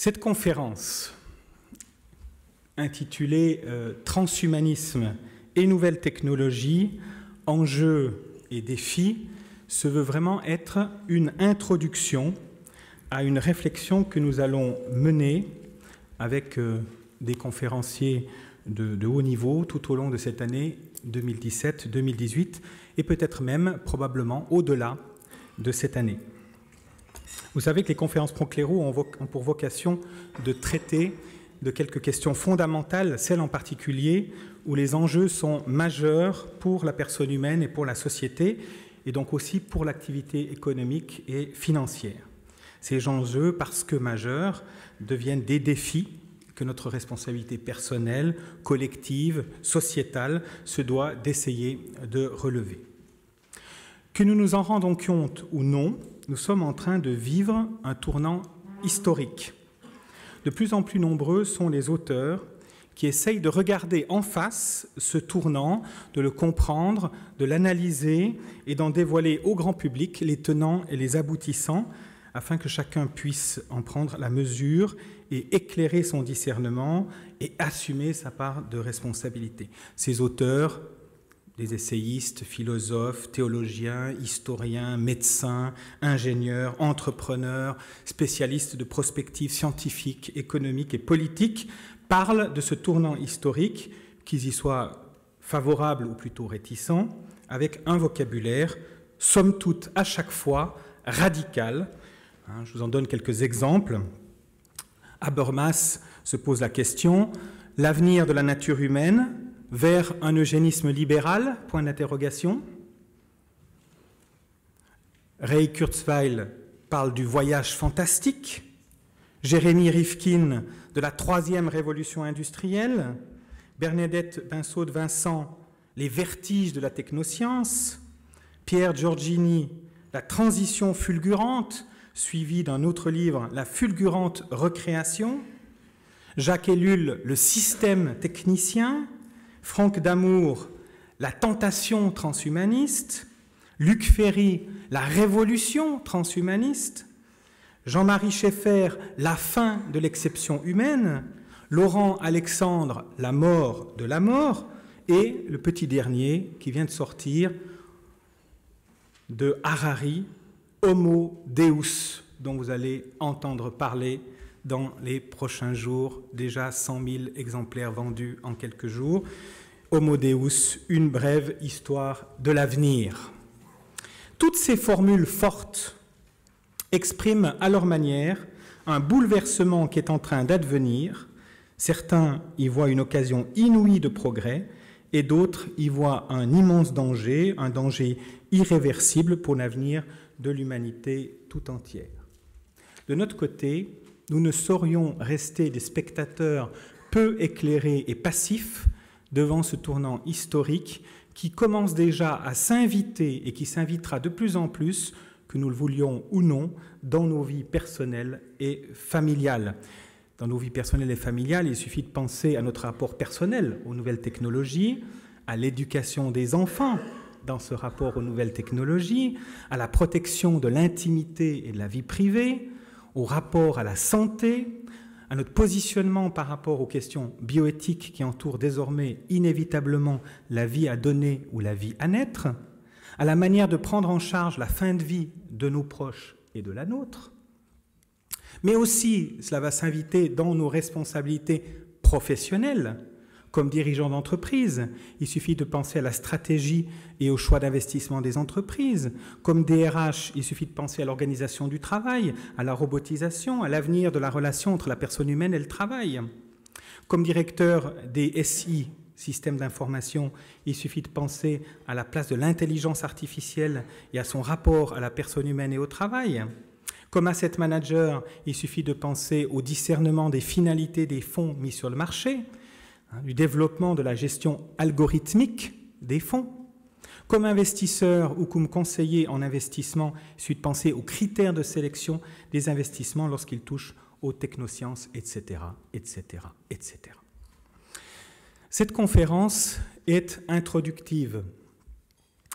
Cette conférence, intitulée Transhumanisme et nouvelles technologies, enjeux et défis, se veut vraiment être une introduction à une réflexion que nous allons mener avec des conférenciers de haut niveau tout au long de cette année 2017-2018 et peut-être même probablement au-delà de cette année. Vous savez que les conférences Procléro ont pour vocation de traiter de quelques questions fondamentales, celles en particulier où les enjeux sont majeurs pour la personne humaine et pour la société, et donc aussi pour l'activité économique et financière. Ces enjeux, parce que majeurs, deviennent des défis que notre responsabilité personnelle, collective, sociétale se doit d'essayer de relever. Que nous nous en rendons compte ou non, nous sommes en train de vivre un tournant historique. De plus en plus nombreux sont les auteurs qui essayent de regarder en face ce tournant, de le comprendre, de l'analyser et d'en dévoiler au grand public les tenants et les aboutissants, afin que chacun puisse en prendre la mesure et éclairer son discernement et assumer sa part de responsabilité. Ces auteurs, des essayistes, philosophes, théologiens, historiens, médecins, ingénieurs, entrepreneurs, spécialistes de prospective scientifique, économique et politique, parlent de ce tournant historique, qu'ils y soient favorables ou plutôt réticents, avec un vocabulaire, somme toute à chaque fois, radical. Je vous en donne quelques exemples. Habermas se pose la question, l'avenir de la nature humaine vers un eugénisme libéral, point d'interrogation. Ray Kurzweil parle du voyage fantastique. Jérémy Rifkin de la troisième révolution industrielle. Bernadette Pinceau de Vincent, les vertiges de la technoscience. Pierre Giorgini, la transition fulgurante, suivi d'un autre livre, La fulgurante recréation. Jacques Ellul, le système technicien. Franck Damour, la tentation transhumaniste. Luc Ferry, la révolution transhumaniste. Jean-Marie Schaeffer, la fin de l'exception humaine. Laurent Alexandre, la mort de la mort. Et le petit dernier qui vient de sortir de Harari, Homo Deus, dont vous allez entendre parler dans les prochains jours, déjà 100 000 exemplaires vendus en quelques jours. Homo Deus, une brève histoire de l'avenir. Toutes ces formules fortes expriment à leur manière un bouleversement qui est en train d'advenir. Certains y voient une occasion inouïe de progrès et d'autres y voient un immense danger, un danger irréversible pour l'avenir de l'humanité tout entière. De notre côté, nous ne saurions rester des spectateurs peu éclairés et passifs devant ce tournant historique qui commence déjà à s'inviter et qui s'invitera de plus en plus, que nous le voulions ou non, dans nos vies personnelles et familiales. Dans nos vies personnelles et familiales, il suffit de penser à notre rapport personnel aux nouvelles technologies, à l'éducation des enfants dans ce rapport aux nouvelles technologies, à la protection de l'intimité et de la vie privée, au rapport à la santé, à notre positionnement par rapport aux questions bioéthiques qui entourent désormais inévitablement la vie à donner ou la vie à naître, à la manière de prendre en charge la fin de vie de nos proches et de la nôtre. Mais aussi, cela va s'inviter dans nos responsabilités professionnelles. Comme dirigeant d'entreprise, il suffit de penser à la stratégie et au choix d'investissement des entreprises. Comme DRH, il suffit de penser à l'organisation du travail, à la robotisation, à l'avenir de la relation entre la personne humaine et le travail. Comme directeur des SI, systèmes d'information, il suffit de penser à la place de l'intelligence artificielle et à son rapport à la personne humaine et au travail. Comme asset manager, il suffit de penser au discernement des finalités des fonds mis sur le marché, du développement de la gestion algorithmique des fonds. Comme investisseur ou comme conseiller en investissement, il suffit de penser aux critères de sélection des investissements lorsqu'ils touchent aux technosciences, etc., etc., etc. Cette conférence est introductive.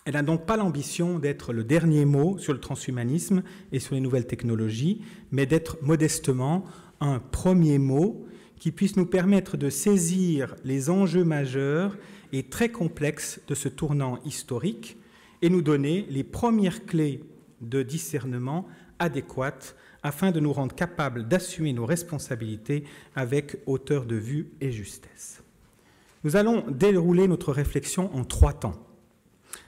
Elle n'a donc pas l'ambition d'être le dernier mot sur le transhumanisme et sur les nouvelles technologies, mais d'être modestement un premier mot qui puisse nous permettre de saisir les enjeux majeurs et très complexes de ce tournant historique et nous donner les premières clés de discernement adéquates afin de nous rendre capables d'assumer nos responsabilités avec hauteur de vue et justesse. Nous allons dérouler notre réflexion en 3 temps.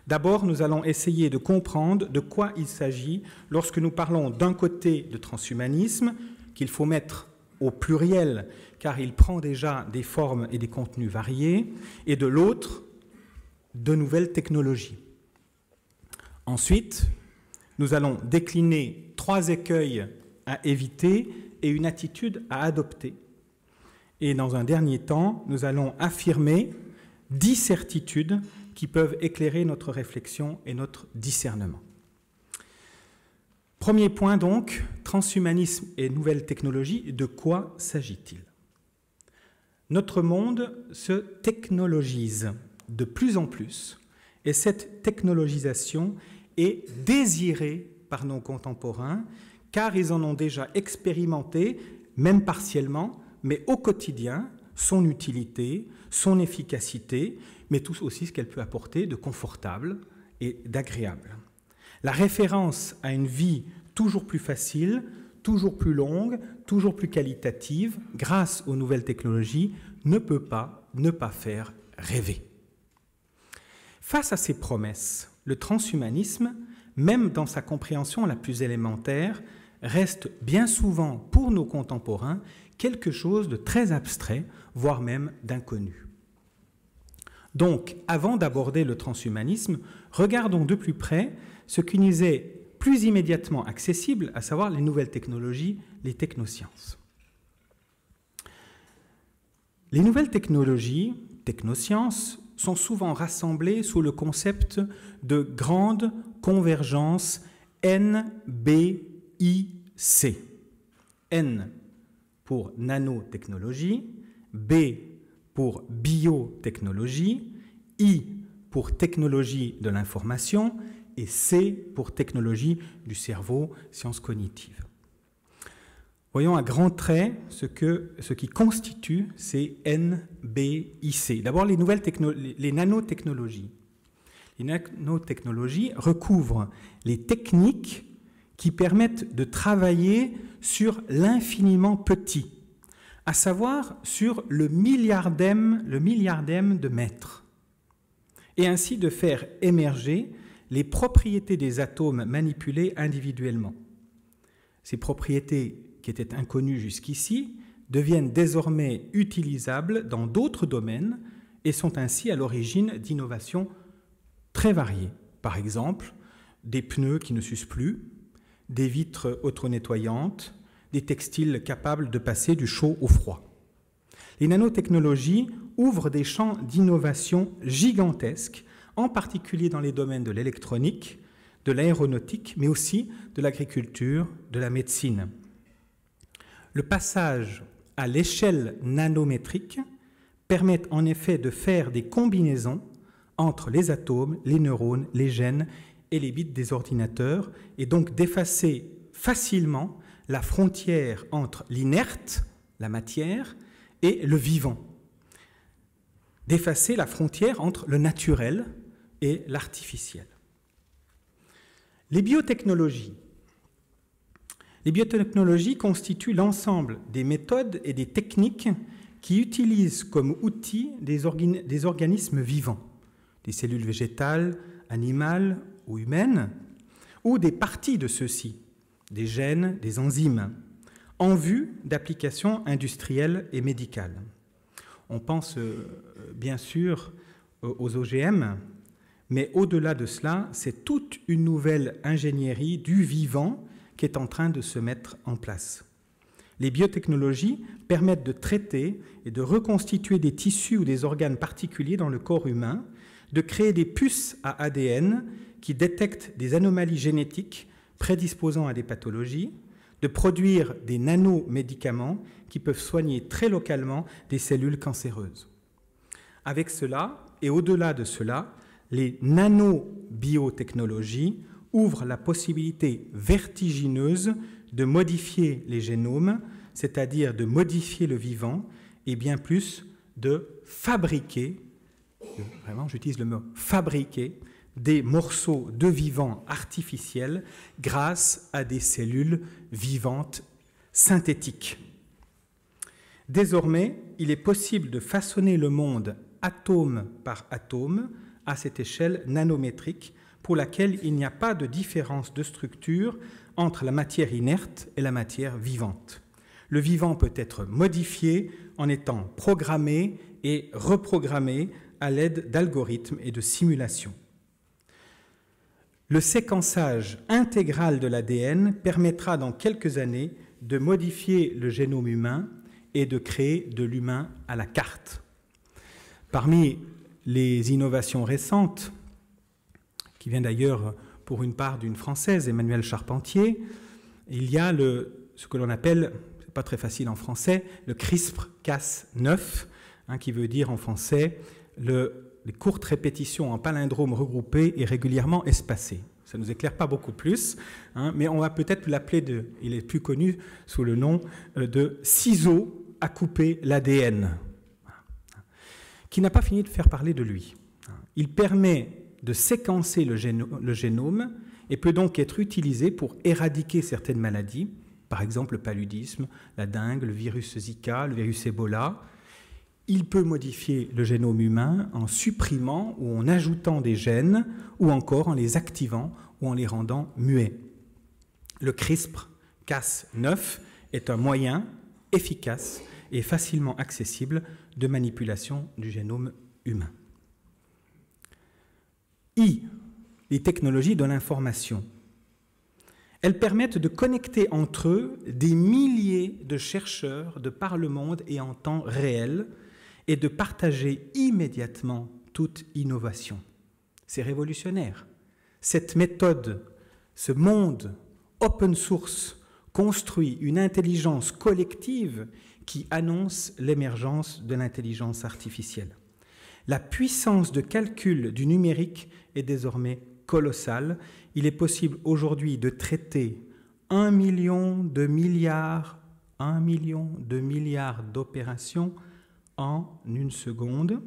D'abord, nous allons essayer de comprendre de quoi il s'agit lorsque nous parlons d'un côté de transhumanisme, qu'il faut mettre au pluriel, car il prend déjà des formes et des contenus variés, et de l'autre, de nouvelles technologies. Ensuite, nous allons décliner 3 écueils à éviter et une attitude à adopter. Et dans un dernier temps, nous allons affirmer 10 certitudes qui peuvent éclairer notre réflexion et notre discernement. Premier point donc, transhumanisme et nouvelles technologies, de quoi s'agit-il? Notre monde se technologise de plus en plus et cette technologisation est désirée par nos contemporains car ils en ont déjà expérimenté, même partiellement, mais au quotidien, son utilité, son efficacité, mais tout aussi ce qu'elle peut apporter de confortable et d'agréable. La référence à une vie toujours plus facile, toujours plus longue, toujours plus qualitative, grâce aux nouvelles technologies, ne peut pas ne pas faire rêver. Face à ces promesses, le transhumanisme, même dans sa compréhension la plus élémentaire, reste bien souvent pour nos contemporains quelque chose de très abstrait, voire même d'inconnu. Donc, avant d'aborder le transhumanisme, regardons de plus près ce qui nous est plus immédiatement accessible, à savoir les nouvelles technologies, les technosciences. Les nouvelles technologies, technosciences, sont souvent rassemblées sous le concept de grande convergence NBIC. N pour nanotechnologie, B pour biotechnologie, I pour technologie de l'information et C pour technologie du cerveau, sciences cognitives. Voyons à grands traits ce qui constitue ces NBIC. D'abord, les nanotechnologies. Les nanotechnologies recouvrent les techniques qui permettent de travailler sur l'infiniment petit, à savoir sur le milliardème de mètres, et ainsi de faire émerger les propriétés des atomes manipulés individuellement. Ces propriétés qui étaient inconnues jusqu'ici deviennent désormais utilisables dans d'autres domaines et sont ainsi à l'origine d'innovations très variées. Par exemple, des pneus qui ne s'usent plus, des vitres auto-nettoyantes, des textiles capables de passer du chaud au froid. Les nanotechnologies ouvrent des champs d'innovation gigantesques, en particulier dans les domaines de l'électronique, de l'aéronautique, mais aussi de l'agriculture, de la médecine. Le passage à l'échelle nanométrique permet en effet de faire des combinaisons entre les atomes, les neurones, les gènes et les bits des ordinateurs, et donc d'effacer facilement la frontière entre l'inerte, la matière, et le vivant. D'effacer la frontière entre le naturel et l'artificiel. Les biotechnologies. Les biotechnologies constituent l'ensemble des méthodes et des techniques qui utilisent comme outils des organismes vivants, des cellules végétales, animales ou humaines, ou des parties de ceux-ci, des gènes, des enzymes, en vue d'applications industrielles et médicales. On pense bien sûr aux OGM, mais au-delà de cela, c'est toute une nouvelle ingénierie du vivant qui est en train de se mettre en place. Les biotechnologies permettent de traiter et de reconstituer des tissus ou des organes particuliers dans le corps humain, de créer des puces à ADN qui détectent des anomalies génétiques prédisposant à des pathologies, de produire des nanomédicaments qui peuvent soigner très localement des cellules cancéreuses. Avec cela, et au-delà de cela, les nanobiotechnologies ouvrent la possibilité vertigineuse de modifier les génomes c'est-à-dire de modifier le vivant, et bien plus de fabriquer, vraiment j'utilise le mot fabriquer, des morceaux de vivant artificiels grâce à des cellules vivantes synthétiques. Désormais, il est possible de façonner le monde atome par atome à cette échelle nanométrique pour laquelle il n'y a pas de différence de structure entre la matière inerte et la matière vivante. Le vivant peut être modifié en étant programmé et reprogrammé à l'aide d'algorithmes et de simulations. Le séquençage intégral de l'ADN permettra dans quelques années de modifier le génome humain et de créer de l'humain à la carte. Parmi les innovations récentes, qui vient d'ailleurs pour une part d'une Française, Emmanuelle Charpentier, il y a ce que l'on appelle, c'est pas très facile en français, le CRISPR-Cas9, qui veut dire en français les courtes répétitions en palindrome regroupées et régulièrement espacées. Ça ne nous éclaire pas beaucoup plus, mais on va peut-être l'appeler, il est plus connu sous le nom de ciseaux à couper l'ADN, qui n'a pas fini de faire parler de lui. Il permet de séquencer le génome et peut donc être utilisé pour éradiquer certaines maladies, par exemple le paludisme, la dengue, le virus Zika, le virus Ebola. Il peut modifier le génome humain en supprimant ou en ajoutant des gènes ou encore en les activant ou en les rendant muets. Le CRISPR-Cas9 est un moyen efficace et facilement accessible de manipulation du génome humain. Les technologies de l'information. Elles permettent de connecter entre eux des milliers de chercheurs de par le monde et en temps réel et de partager immédiatement toute innovation. C'est révolutionnaire. Cette méthode, ce monde open source, construit une intelligence collective qui annonce l'émergence de l'intelligence artificielle. La puissance de calcul du numérique est désormais colossale. Il est possible aujourd'hui de traiter 1 million de milliards d'opérations en une seconde.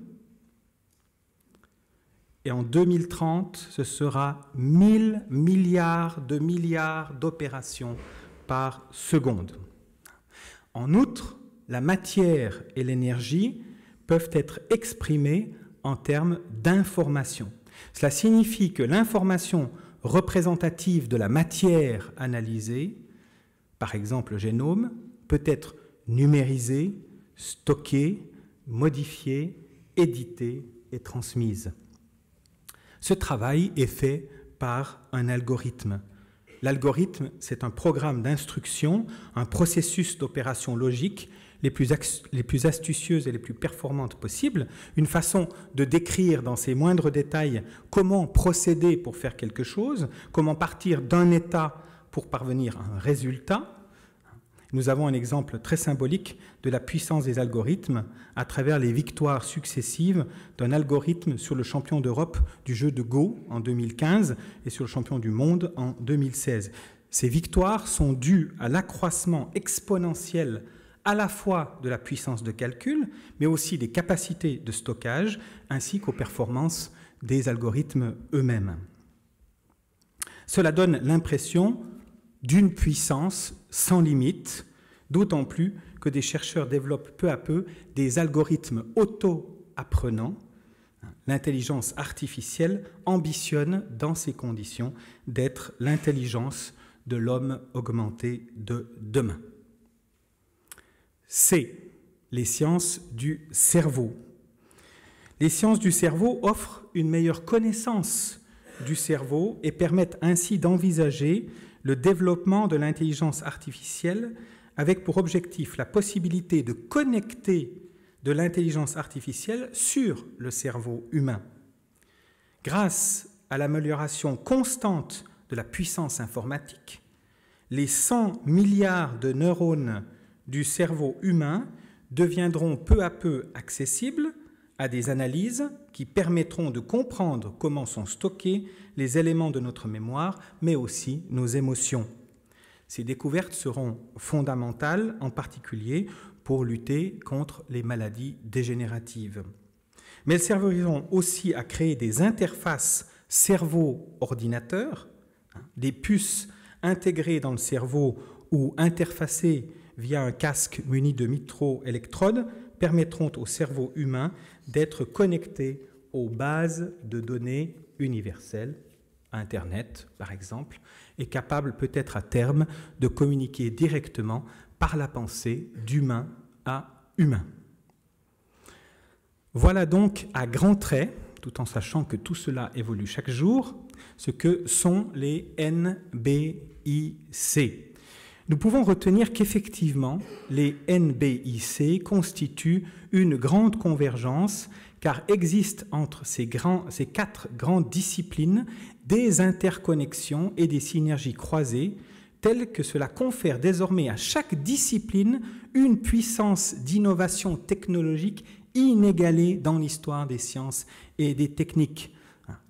Et en 2030, ce sera 1000 milliards d'opérations par seconde. En outre, la matière et l'énergie peuvent être exprimées en termes d'information. Cela signifie que l'information représentative de la matière analysée, par exemple le génome, peut être numérisée, stockée, modifiée, éditée et transmise. Ce travail est fait par un algorithme. L'algorithme, c'est un programme d'instruction, un processus d'opération logique les plus astucieuses et les plus performantes possibles, une façon de décrire dans ses moindres détails comment procéder pour faire quelque chose, comment partir d'un état pour parvenir à un résultat. Nous avons un exemple très symbolique de la puissance des algorithmes à travers les victoires successives d'un algorithme sur le champion d'Europe du jeu de Go en 2015 et sur le champion du monde en 2016. Ces victoires sont dues à l'accroissement exponentiel à la fois de la puissance de calcul, mais aussi des capacités de stockage, ainsi qu'aux performances des algorithmes eux-mêmes. Cela donne l'impression d'une puissance sans limite, d'autant plus que des chercheurs développent peu à peu des algorithmes auto-apprenants. L'intelligence artificielle ambitionne, dans ces conditions, d'être l'intelligence de l'homme augmenté de demain. C'est les sciences du cerveau. Les sciences du cerveau offrent une meilleure connaissance du cerveau et permettent ainsi d'envisager le développement de l'intelligence artificielle avec pour objectif la possibilité de connecter de l'intelligence artificielle sur le cerveau humain. Grâce à l'amélioration constante de la puissance informatique, les 100 milliards de neurones du cerveau humain deviendront peu à peu accessibles à des analyses qui permettront de comprendre comment sont stockés les éléments de notre mémoire, mais aussi nos émotions. Ces découvertes seront fondamentales, en particulier pour lutter contre les maladies dégénératives. Mais elles serviront aussi à créer des interfaces cerveau-ordinateur, des puces intégrées dans le cerveau ou interfacées via un casque muni de microélectrodes permettront au cerveau humain d'être connecté aux bases de données universelles, Internet par exemple, et capable peut-être à terme de communiquer directement par la pensée d'humain à humain. Voilà donc à grands traits, tout en sachant que tout cela évolue chaque jour, ce que sont les NBIC. Nous pouvons retenir qu'effectivement, les NBIC constituent une grande convergence, car existent entre ces 4 grandes disciplines des interconnexions et des synergies croisées, telles que cela confère désormais à chaque discipline une puissance d'innovation technologique inégalée dans l'histoire des sciences et des techniques.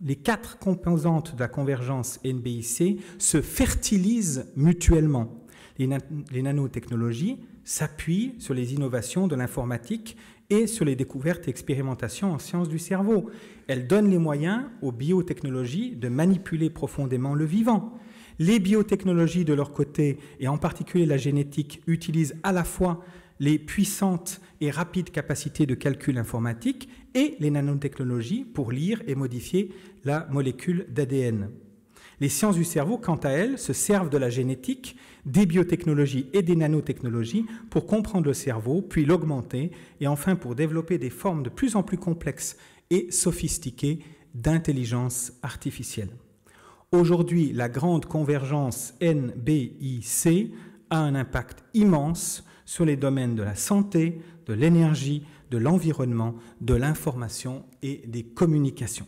Les 4 composantes de la convergence NBIC se fertilisent mutuellement. Les nanotechnologies s'appuient sur les innovations de l'informatique et sur les découvertes et expérimentations en sciences du cerveau. Elles donnent les moyens aux biotechnologies de manipuler profondément le vivant. Les biotechnologies, de leur côté, et en particulier la génétique, utilisent à la fois les puissantes et rapides capacités de calcul informatique et les nanotechnologies pour lire et modifier la molécule d'ADN. Les sciences du cerveau, quant à elles, se servent de la génétique, des biotechnologies et des nanotechnologies pour comprendre le cerveau, puis l'augmenter, et enfin pour développer des formes de plus en plus complexes et sophistiquées d'intelligence artificielle. Aujourd'hui, la grande convergence NBIC a un impact immense sur les domaines de la santé, de l'énergie, de l'environnement, de l'information et des communications.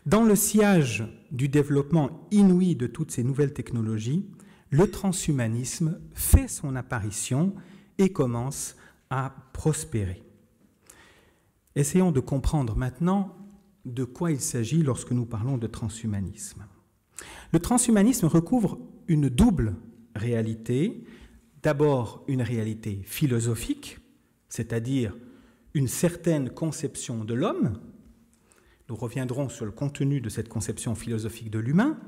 Dans le sillage du développement inouï de toutes ces nouvelles technologies, le transhumanisme fait son apparition et commence à prospérer. Essayons de comprendre maintenant de quoi il s'agit lorsque nous parlons de transhumanisme. Le transhumanisme recouvre une double réalité. D'abord, une réalité philosophique, c'est-à-dire une certaine conception de l'homme. Nous reviendrons sur le contenu de cette conception philosophique de l'humain.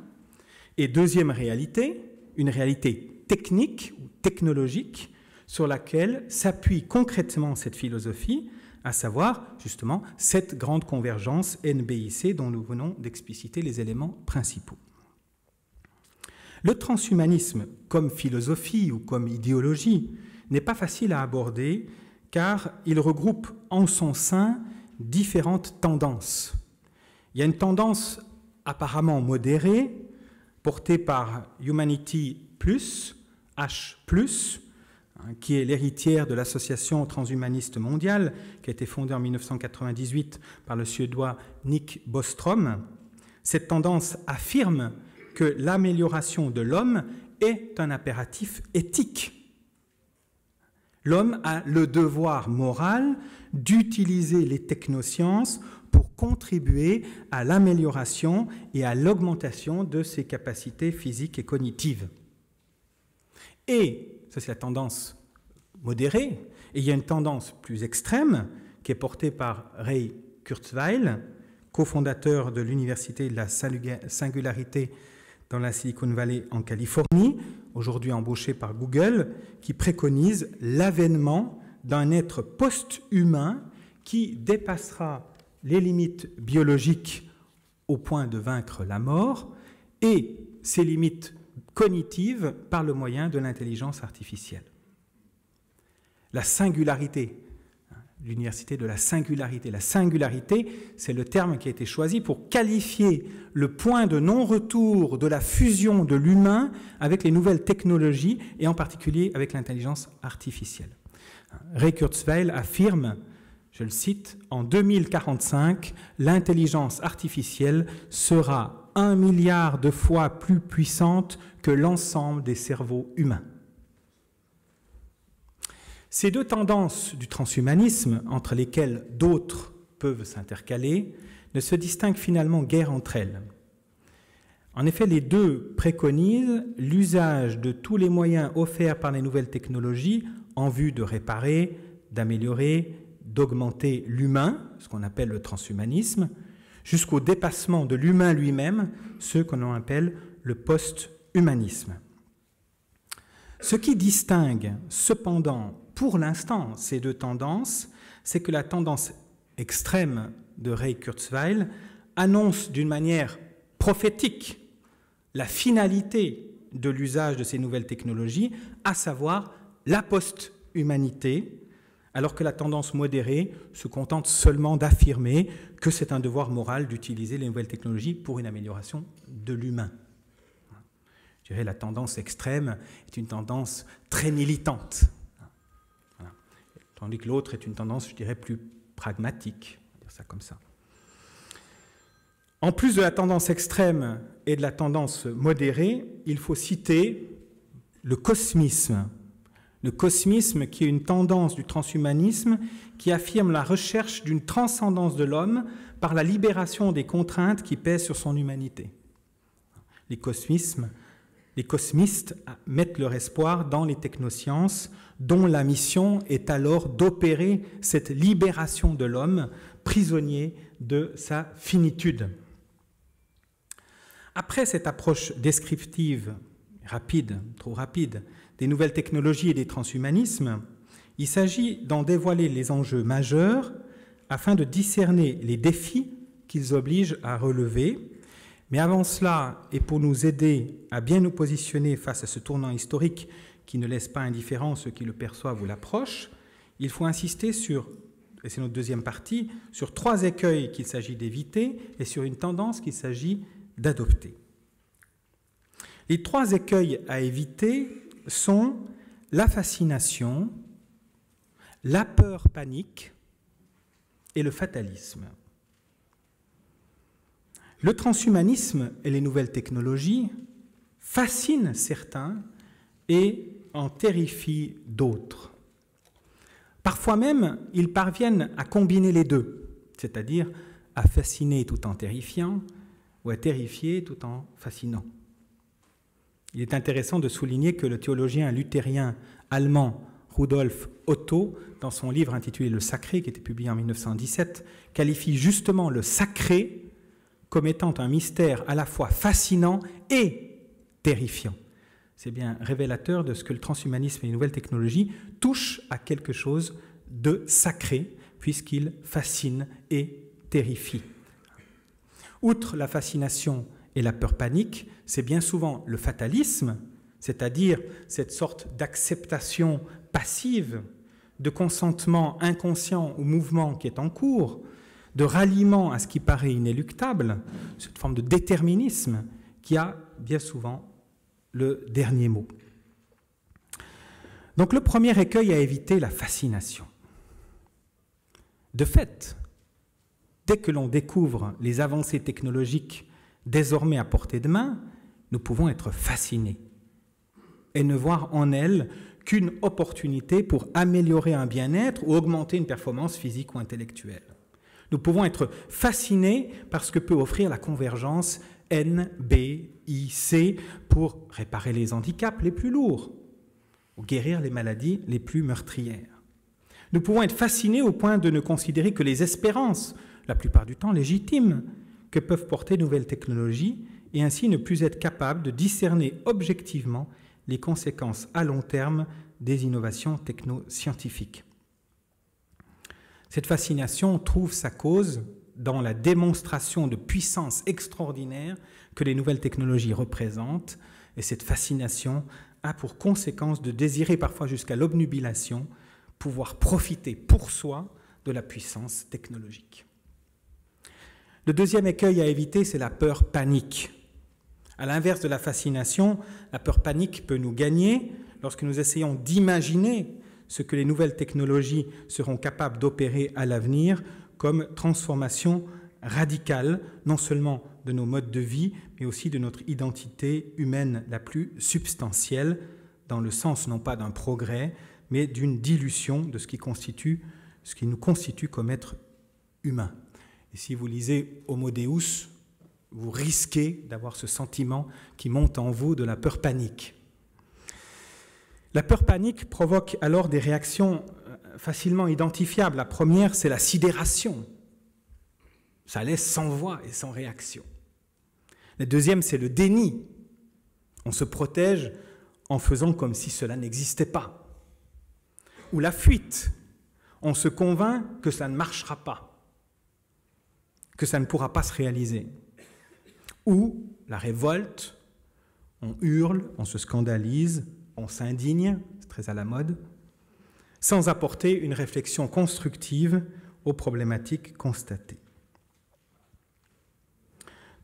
Et deuxième réalité, une réalité technique ou technologique sur laquelle s'appuie concrètement cette philosophie, à savoir justement cette grande convergence NBIC dont nous venons d'expliciter les éléments principaux. Le transhumanisme comme philosophie ou comme idéologie n'est pas facile à aborder car il regroupe en son sein différentes tendances. Il y a une tendance apparemment modérée, portée par Humanity Plus, H+, qui est l'héritière de l'Association transhumaniste mondiale, qui a été fondée en 1998 par le Suédois Nick Bostrom. Cette tendance affirme que l'amélioration de l'homme est un impératif éthique. L'homme a le devoir moral d'utiliser les technosciences pour contribuer à l'amélioration et à l'augmentation de ses capacités physiques et cognitives. Et, ça c'est la tendance modérée, et il y a une tendance plus extrême qui est portée par Ray Kurzweil, cofondateur de l'Université de la Singularité dans la Silicon Valley en Californie, aujourd'hui embauché par Google, qui préconise l'avènement d'un être post-humain qui dépassera les limites biologiques au point de vaincre la mort et ses limites cognitives par le moyen de l'intelligence artificielle. La singularité, l'université de la singularité. La singularité, c'est le terme qui a été choisi pour qualifier le point de non-retour de la fusion de l'humain avec les nouvelles technologies et en particulier avec l'intelligence artificielle. Ray Kurzweil affirme, je le cite, « En 2045, l'intelligence artificielle sera 1 milliard de fois plus puissante que l'ensemble des cerveaux humains. » Ces deux tendances du transhumanisme, entre lesquelles d'autres peuvent s'intercaler, ne se distinguent finalement guère entre elles. En effet, les deux préconisent l'usage de tous les moyens offerts par les nouvelles technologies en vue de réparer, d'améliorer, d'augmenter l'humain, ce qu'on appelle le transhumanisme, jusqu'au dépassement de l'humain lui-même, ce qu'on appelle le post-humanisme. Ce qui distingue cependant, pour l'instant, ces deux tendances, c'est que la tendance extrême de Ray Kurzweil annonce d'une manière prophétique la finalité de l'usage de ces nouvelles technologies, à savoir la post-humanité, alors que la tendance modérée se contente seulement d'affirmer que c'est un devoir moral d'utiliser les nouvelles technologies pour une amélioration de l'humain. Je dirais la tendance extrême est une tendance très militante, voilà. Tandis que l'autre est une tendance, je dirais, plus pragmatique, on va dire ça comme ça. En plus de la tendance extrême et de la tendance modérée, il faut citer le cosmisme. Le cosmisme qui est une tendance du transhumanisme qui affirme la recherche d'une transcendance de l'homme par la libération des contraintes qui pèsent sur son humanité. Les cosmistes mettent leur espoir dans les technosciences dont la mission est alors d'opérer cette libération de l'homme prisonnier de sa finitude. Après cette approche descriptive, rapide, trop rapide, des nouvelles technologies et des transhumanismes, il s'agit d'en dévoiler les enjeux majeurs afin de discerner les défis qu'ils obligent à relever. Mais avant cela, et pour nous aider à bien nous positionner face à ce tournant historique qui ne laisse pas indifférents ceux qui le perçoivent ou l'approchent, il faut insister sur, et c'est notre deuxième partie, sur 3 écueils qu'il s'agit d'éviter et sur une tendance qu'il s'agit d'adopter. Les 3 écueils à éviter sont la fascination, la peur panique et le fatalisme. Le transhumanisme et les nouvelles technologies fascinent certains et en terrifient d'autres. Parfois même, ils parviennent à combiner les deux, c'est-à-dire à fasciner tout en terrifiant ou à terrifier tout en fascinant. Il est intéressant de souligner que le théologien luthérien allemand Rudolf Otto, dans son livre intitulé « Le sacré », qui était publié en 1917, qualifie justement le sacré comme étant un mystère à la fois fascinant et terrifiant. C'est bien révélateur de ce que le transhumanisme et les nouvelles technologies touchent à quelque chose de sacré, puisqu'il fascine et terrifie. Outre la fascination et la peur panique, c'est bien souvent le fatalisme, c'est-à-dire cette sorte d'acceptation passive, de consentement inconscient au mouvement qui est en cours, de ralliement à ce qui paraît inéluctable, cette forme de déterminisme qui a bien souvent le dernier mot. Donc le premier écueil à éviter, la fascination. De fait, dès que l'on découvre les avancées technologiques désormais à portée de main, nous pouvons être fascinés et ne voir en elles qu'une opportunité pour améliorer un bien-être ou augmenter une performance physique ou intellectuelle. Nous pouvons être fascinés par ce que peut offrir la convergence NBIC pour réparer les handicaps les plus lourds ou guérir les maladies les plus meurtrières. Nous pouvons être fascinés au point de ne considérer que les espérances, la plupart du temps légitimes, que peuvent porter de nouvelles technologies et ainsi ne plus être capables de discerner objectivement les conséquences à long terme des innovations technoscientifiques. Cette fascination trouve sa cause dans la démonstration de puissance extraordinaire que les nouvelles technologies représentent, et cette fascination a pour conséquence de désirer parfois jusqu'à l'obnubilation pouvoir profiter pour soi de la puissance technologique. Le deuxième écueil à éviter, c'est la peur panique. À l'inverse de la fascination, la peur panique peut nous gagner lorsque nous essayons d'imaginer ce que les nouvelles technologies seront capables d'opérer à l'avenir comme transformation radicale, non seulement de nos modes de vie, mais aussi de notre identité humaine la plus substantielle, dans le sens non pas d'un progrès, mais d'une dilution de ce qui nous constitue comme être humain. Et si vous lisez Homo Deus vous risquez d'avoir ce sentiment qui monte en vous de la peur panique. La peur panique provoque alors des réactions facilement identifiables. La première, c'est la sidération. Ça laisse sans voix et sans réaction. La deuxième, c'est le déni. On se protège en faisant comme si cela n'existait pas. Ou la fuite. On se convainc que ça ne marchera pas, que ça ne pourra pas se réaliser. Ou la révolte. On hurle, on se scandalise, on s'indigne, c'est très à la mode, sans apporter une réflexion constructive aux problématiques constatées.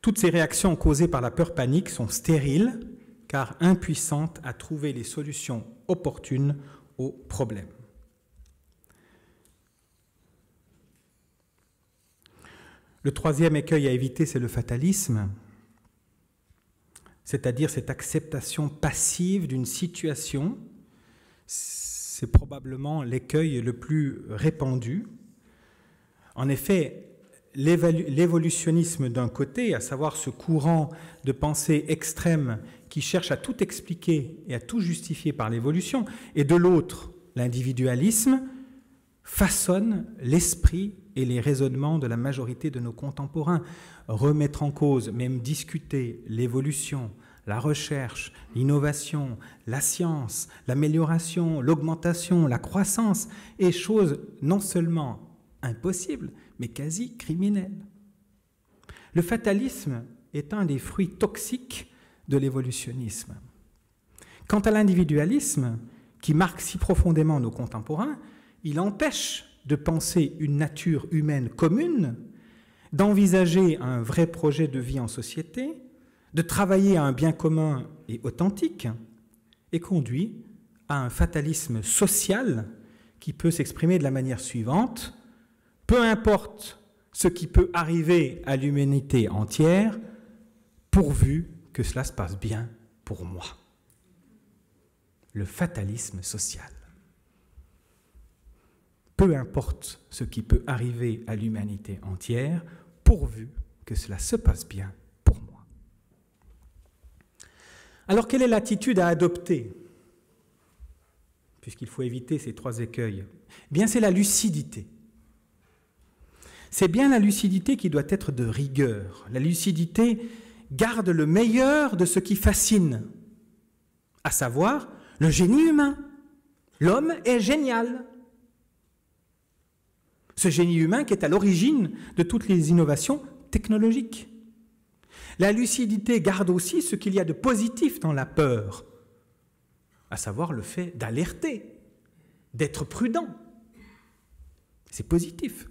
Toutes ces réactions causées par la peur panique sont stériles, car impuissantes à trouver les solutions opportunes aux problèmes. Le troisième écueil à éviter, c'est le fatalisme, c'est-à-dire cette acceptation passive d'une situation. C'est probablement l'écueil le plus répandu. En effet, l'évolutionnisme d'un côté, à savoir ce courant de pensée extrême qui cherche à tout expliquer et à tout justifier par l'évolution, et de l'autre, l'individualisme, façonne l'esprit et les raisonnements de la majorité de nos contemporains. Remettre en cause, même discuter l'évolution, la recherche, l'innovation, la science, l'amélioration, l'augmentation, la croissance est chose non seulement impossible, mais quasi criminelle. Le fatalisme est un des fruits toxiques de l'évolutionnisme. Quant à l'individualisme, qui marque si profondément nos contemporains, il empêche de penser une nature humaine commune, d'envisager un vrai projet de vie en société, de travailler à un bien commun et authentique, et conduit à un fatalisme social qui peut s'exprimer de la manière suivante: peu importe ce qui peut arriver à l'humanité entière, pourvu que cela se passe bien pour moi. Le fatalisme social. Peu importe ce qui peut arriver à l'humanité entière, pourvu que cela se passe bien pour moi. Alors, quelle est l'attitude à adopter, puisqu'il faut éviter ces trois écueils? Eh bien, c'est la lucidité. C'est bien la lucidité qui doit être de rigueur. La lucidité garde le meilleur de ce qui fascine, à savoir le génie humain. L'homme est génial. Ce génie humain qui est à l'origine de toutes les innovations technologiques. La lucidité garde aussi ce qu'il y a de positif dans la peur, à savoir le fait d'alerter, d'être prudent. C'est positif.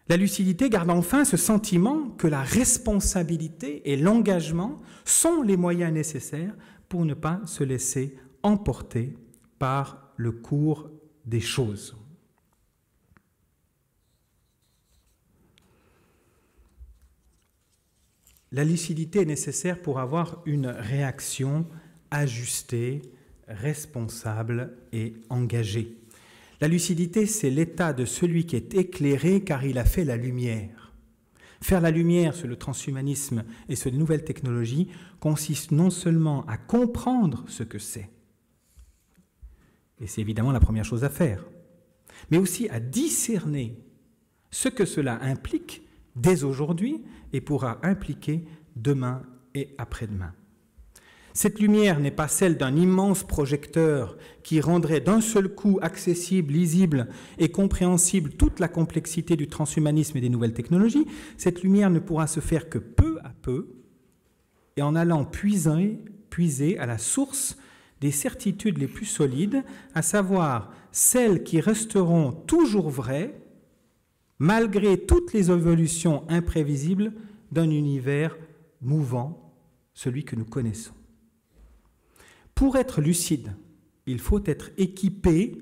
La lucidité garde enfin ce sentiment que la responsabilité et l'engagement sont les moyens nécessaires pour ne pas se laisser emporter par le cours des choses. La lucidité est nécessaire pour avoir une réaction ajustée, responsable et engagée. La lucidité, c'est l'état de celui qui est éclairé car il a fait la lumière. Faire la lumière sur le transhumanisme et sur les nouvelles technologies consiste non seulement à comprendre ce que c'est, et c'est évidemment la première chose à faire, mais aussi à discerner ce que cela implique dès aujourd'hui et pourra impliquer demain et après-demain. Cette lumière n'est pas celle d'un immense projecteur qui rendrait d'un seul coup accessible, lisible et compréhensible toute la complexité du transhumanisme et des nouvelles technologies. Cette lumière ne pourra se faire que peu à peu et en allant puiser à la source des certitudes les plus solides, à savoir celles qui resteront toujours vraies malgré toutes les évolutions imprévisibles d'un univers mouvant, celui que nous connaissons. Pour être lucide, il faut être équipé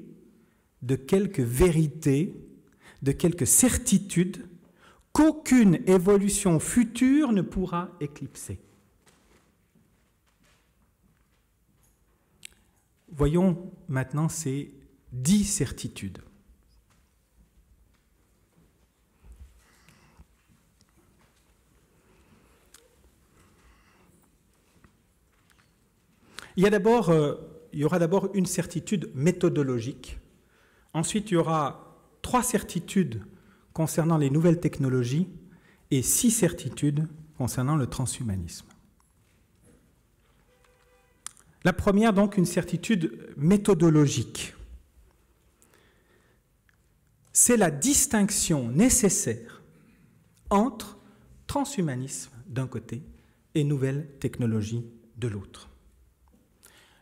de quelques vérités, de quelques certitudes qu'aucune évolution future ne pourra éclipser. Voyons maintenant ces 10 certitudes. Il y aura d'abord une certitude méthodologique. Ensuite, il y aura 3 certitudes concernant les nouvelles technologies et 6 certitudes concernant le transhumanisme. La première, donc, une certitude méthodologique. C'est la distinction nécessaire entre transhumanisme d'un côté et nouvelles technologies de l'autre.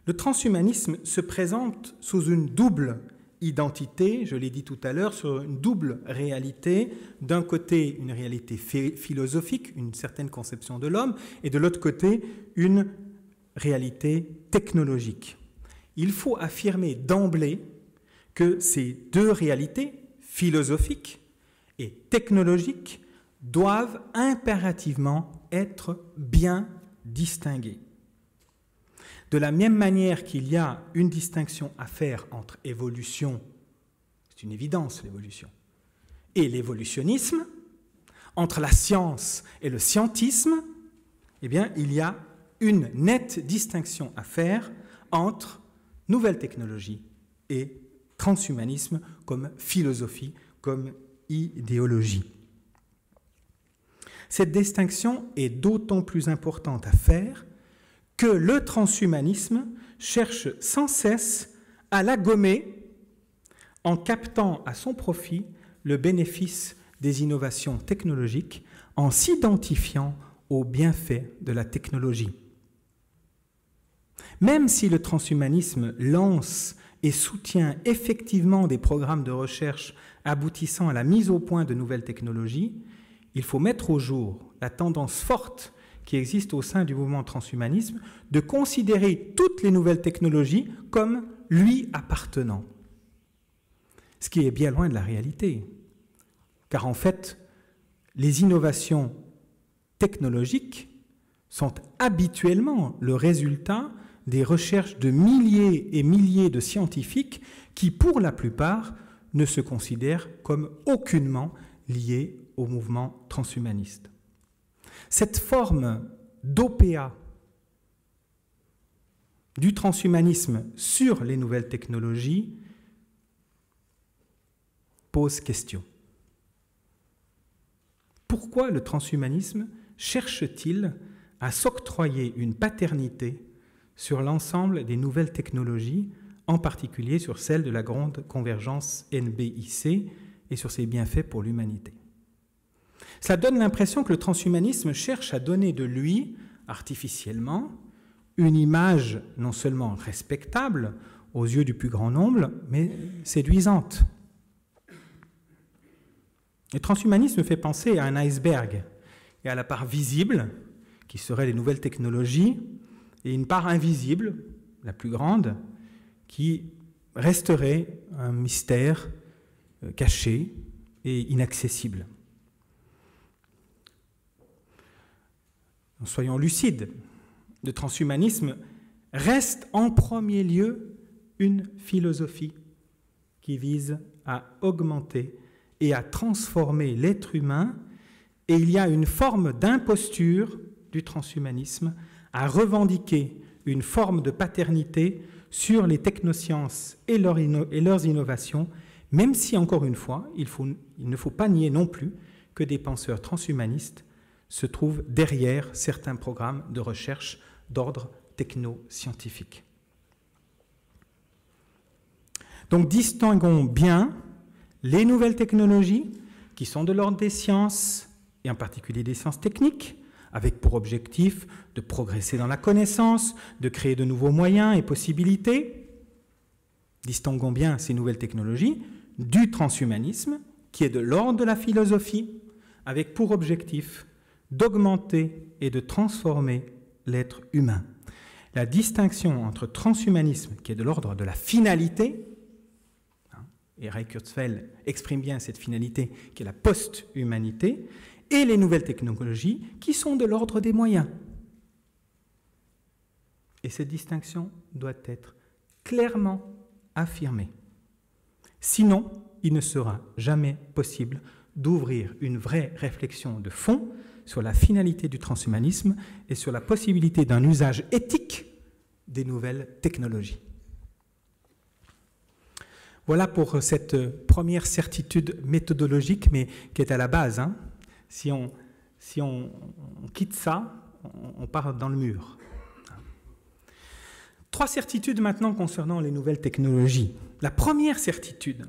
Le transhumanisme se présente sous une double identité, je l'ai dit tout à l'heure, sur une double réalité. D'un côté, une réalité philosophique, une certaine conception de l'homme, et de l'autre côté, une réalité technologique. Il faut affirmer d'emblée que ces deux réalités, philosophiques et technologiques, doivent impérativement être bien distinguées. De la même manière qu'il y a une distinction à faire entre évolution, c'est une évidence l'évolution, et l'évolutionnisme, entre la science et le scientisme, eh bien, il y a une nette distinction à faire entre nouvelles technologies et transhumanisme comme philosophie, comme idéologie. Cette distinction est d'autant plus importante à faire que le transhumanisme cherche sans cesse à la gommer en captant à son profit le bénéfice des innovations technologiques, en s'identifiant aux bienfaits de la technologie. Même si le transhumanisme lance et soutient effectivement des programmes de recherche aboutissant à la mise au point de nouvelles technologies, il faut mettre au jour la tendance forte qui existe au sein du mouvement transhumanisme de considérer toutes les nouvelles technologies comme lui appartenant. Ce qui est bien loin de la réalité. Car en fait, les innovations technologiques sont habituellement le résultat des recherches de milliers et milliers de scientifiques qui, pour la plupart, ne se considèrent comme aucunement liés au mouvement transhumaniste. Cette forme d'OPA du transhumanisme sur les nouvelles technologies pose question. Pourquoi le transhumanisme cherche-t-il à s'octroyer une paternité sur l'ensemble des nouvelles technologies, en particulier sur celle de la grande convergence NBIC et sur ses bienfaits pour l'humanité? Cela donne l'impression que le transhumanisme cherche à donner de lui, artificiellement, une image non seulement respectable aux yeux du plus grand nombre, mais séduisante. Le transhumanisme fait penser à un iceberg. Il y a la part visible, qui serait les nouvelles technologies, et une part invisible, la plus grande, qui resterait un mystère caché et inaccessible. Soyons lucides, le transhumanisme reste en premier lieu une philosophie qui vise à augmenter et à transformer l'être humain, et il y a une forme d'imposture du transhumanisme à revendiquer une forme de paternité sur les technosciences et leurs innovations, même si, encore une fois, il ne faut pas nier non plus que des penseurs transhumanistes se trouvent derrière certains programmes de recherche d'ordre techno-scientifique. Donc distinguons bien les nouvelles technologies qui sont de l'ordre des sciences, et en particulier des sciences techniques, avec pour objectif de progresser dans la connaissance, de créer de nouveaux moyens et possibilités. Distinguons bien ces nouvelles technologies du transhumanisme, qui est de l'ordre de la philosophie, avec pour objectif d'augmenter et de transformer l'être humain. La distinction entre transhumanisme, qui est de l'ordre de la finalité, et Ray Kurzweil exprime bien cette finalité qui est la post-humanité, et les nouvelles technologies qui sont de l'ordre des moyens. Et cette distinction doit être clairement affirmée. Sinon, il ne sera jamais possible d'ouvrir une vraie réflexion de fond sur la finalité du transhumanisme et sur la possibilité d'un usage éthique des nouvelles technologies. Voilà pour cette première certitude méthodologique, mais qui est à la base. Hein. Si on quitte ça, on part dans le mur. 3 certitudes maintenant concernant les nouvelles technologies. La première certitude.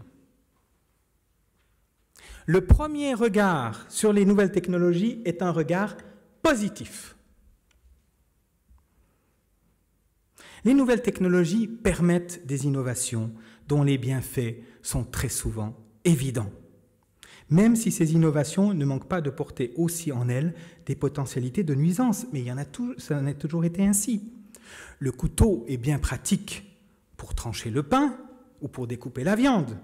Le premier regard sur les nouvelles technologies est un regard positif. Les nouvelles technologies permettent des innovations dont les bienfaits sont très souvent évidents, même si ces innovations ne manquent pas de porter aussi en elles des potentialités de nuisance, mais ça en a toujours été ainsi. Le couteau est bien pratique pour trancher le pain ou pour découper la viande.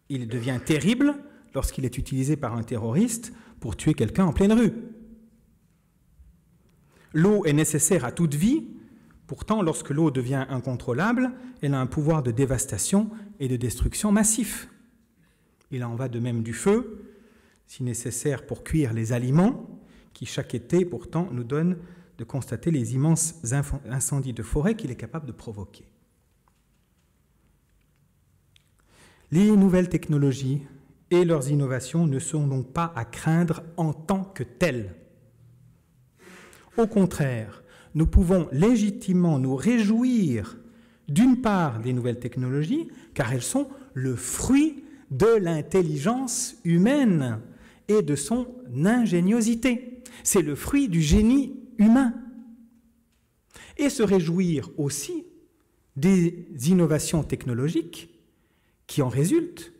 Il devient terrible lorsqu'il est utilisé par un terroriste pour tuer quelqu'un en pleine rue. L'eau est nécessaire à toute vie. Pourtant, lorsque l'eau devient incontrôlable, elle a un pouvoir de dévastation et de destruction massif. Il en va de même du feu, si nécessaire pour cuire les aliments, qui chaque été, pourtant, nous donne de constater les immenses incendies de forêt qu'il est capable de provoquer. Les nouvelles technologies et leurs innovations ne sont donc pas à craindre en tant que telles. Au contraire, nous pouvons légitimement nous réjouir d'une part des nouvelles technologies, car elles sont le fruit de l'intelligence humaine et de son ingéniosité. C'est le fruit du génie humain. Et se réjouir aussi des innovations technologiques qui en résultent,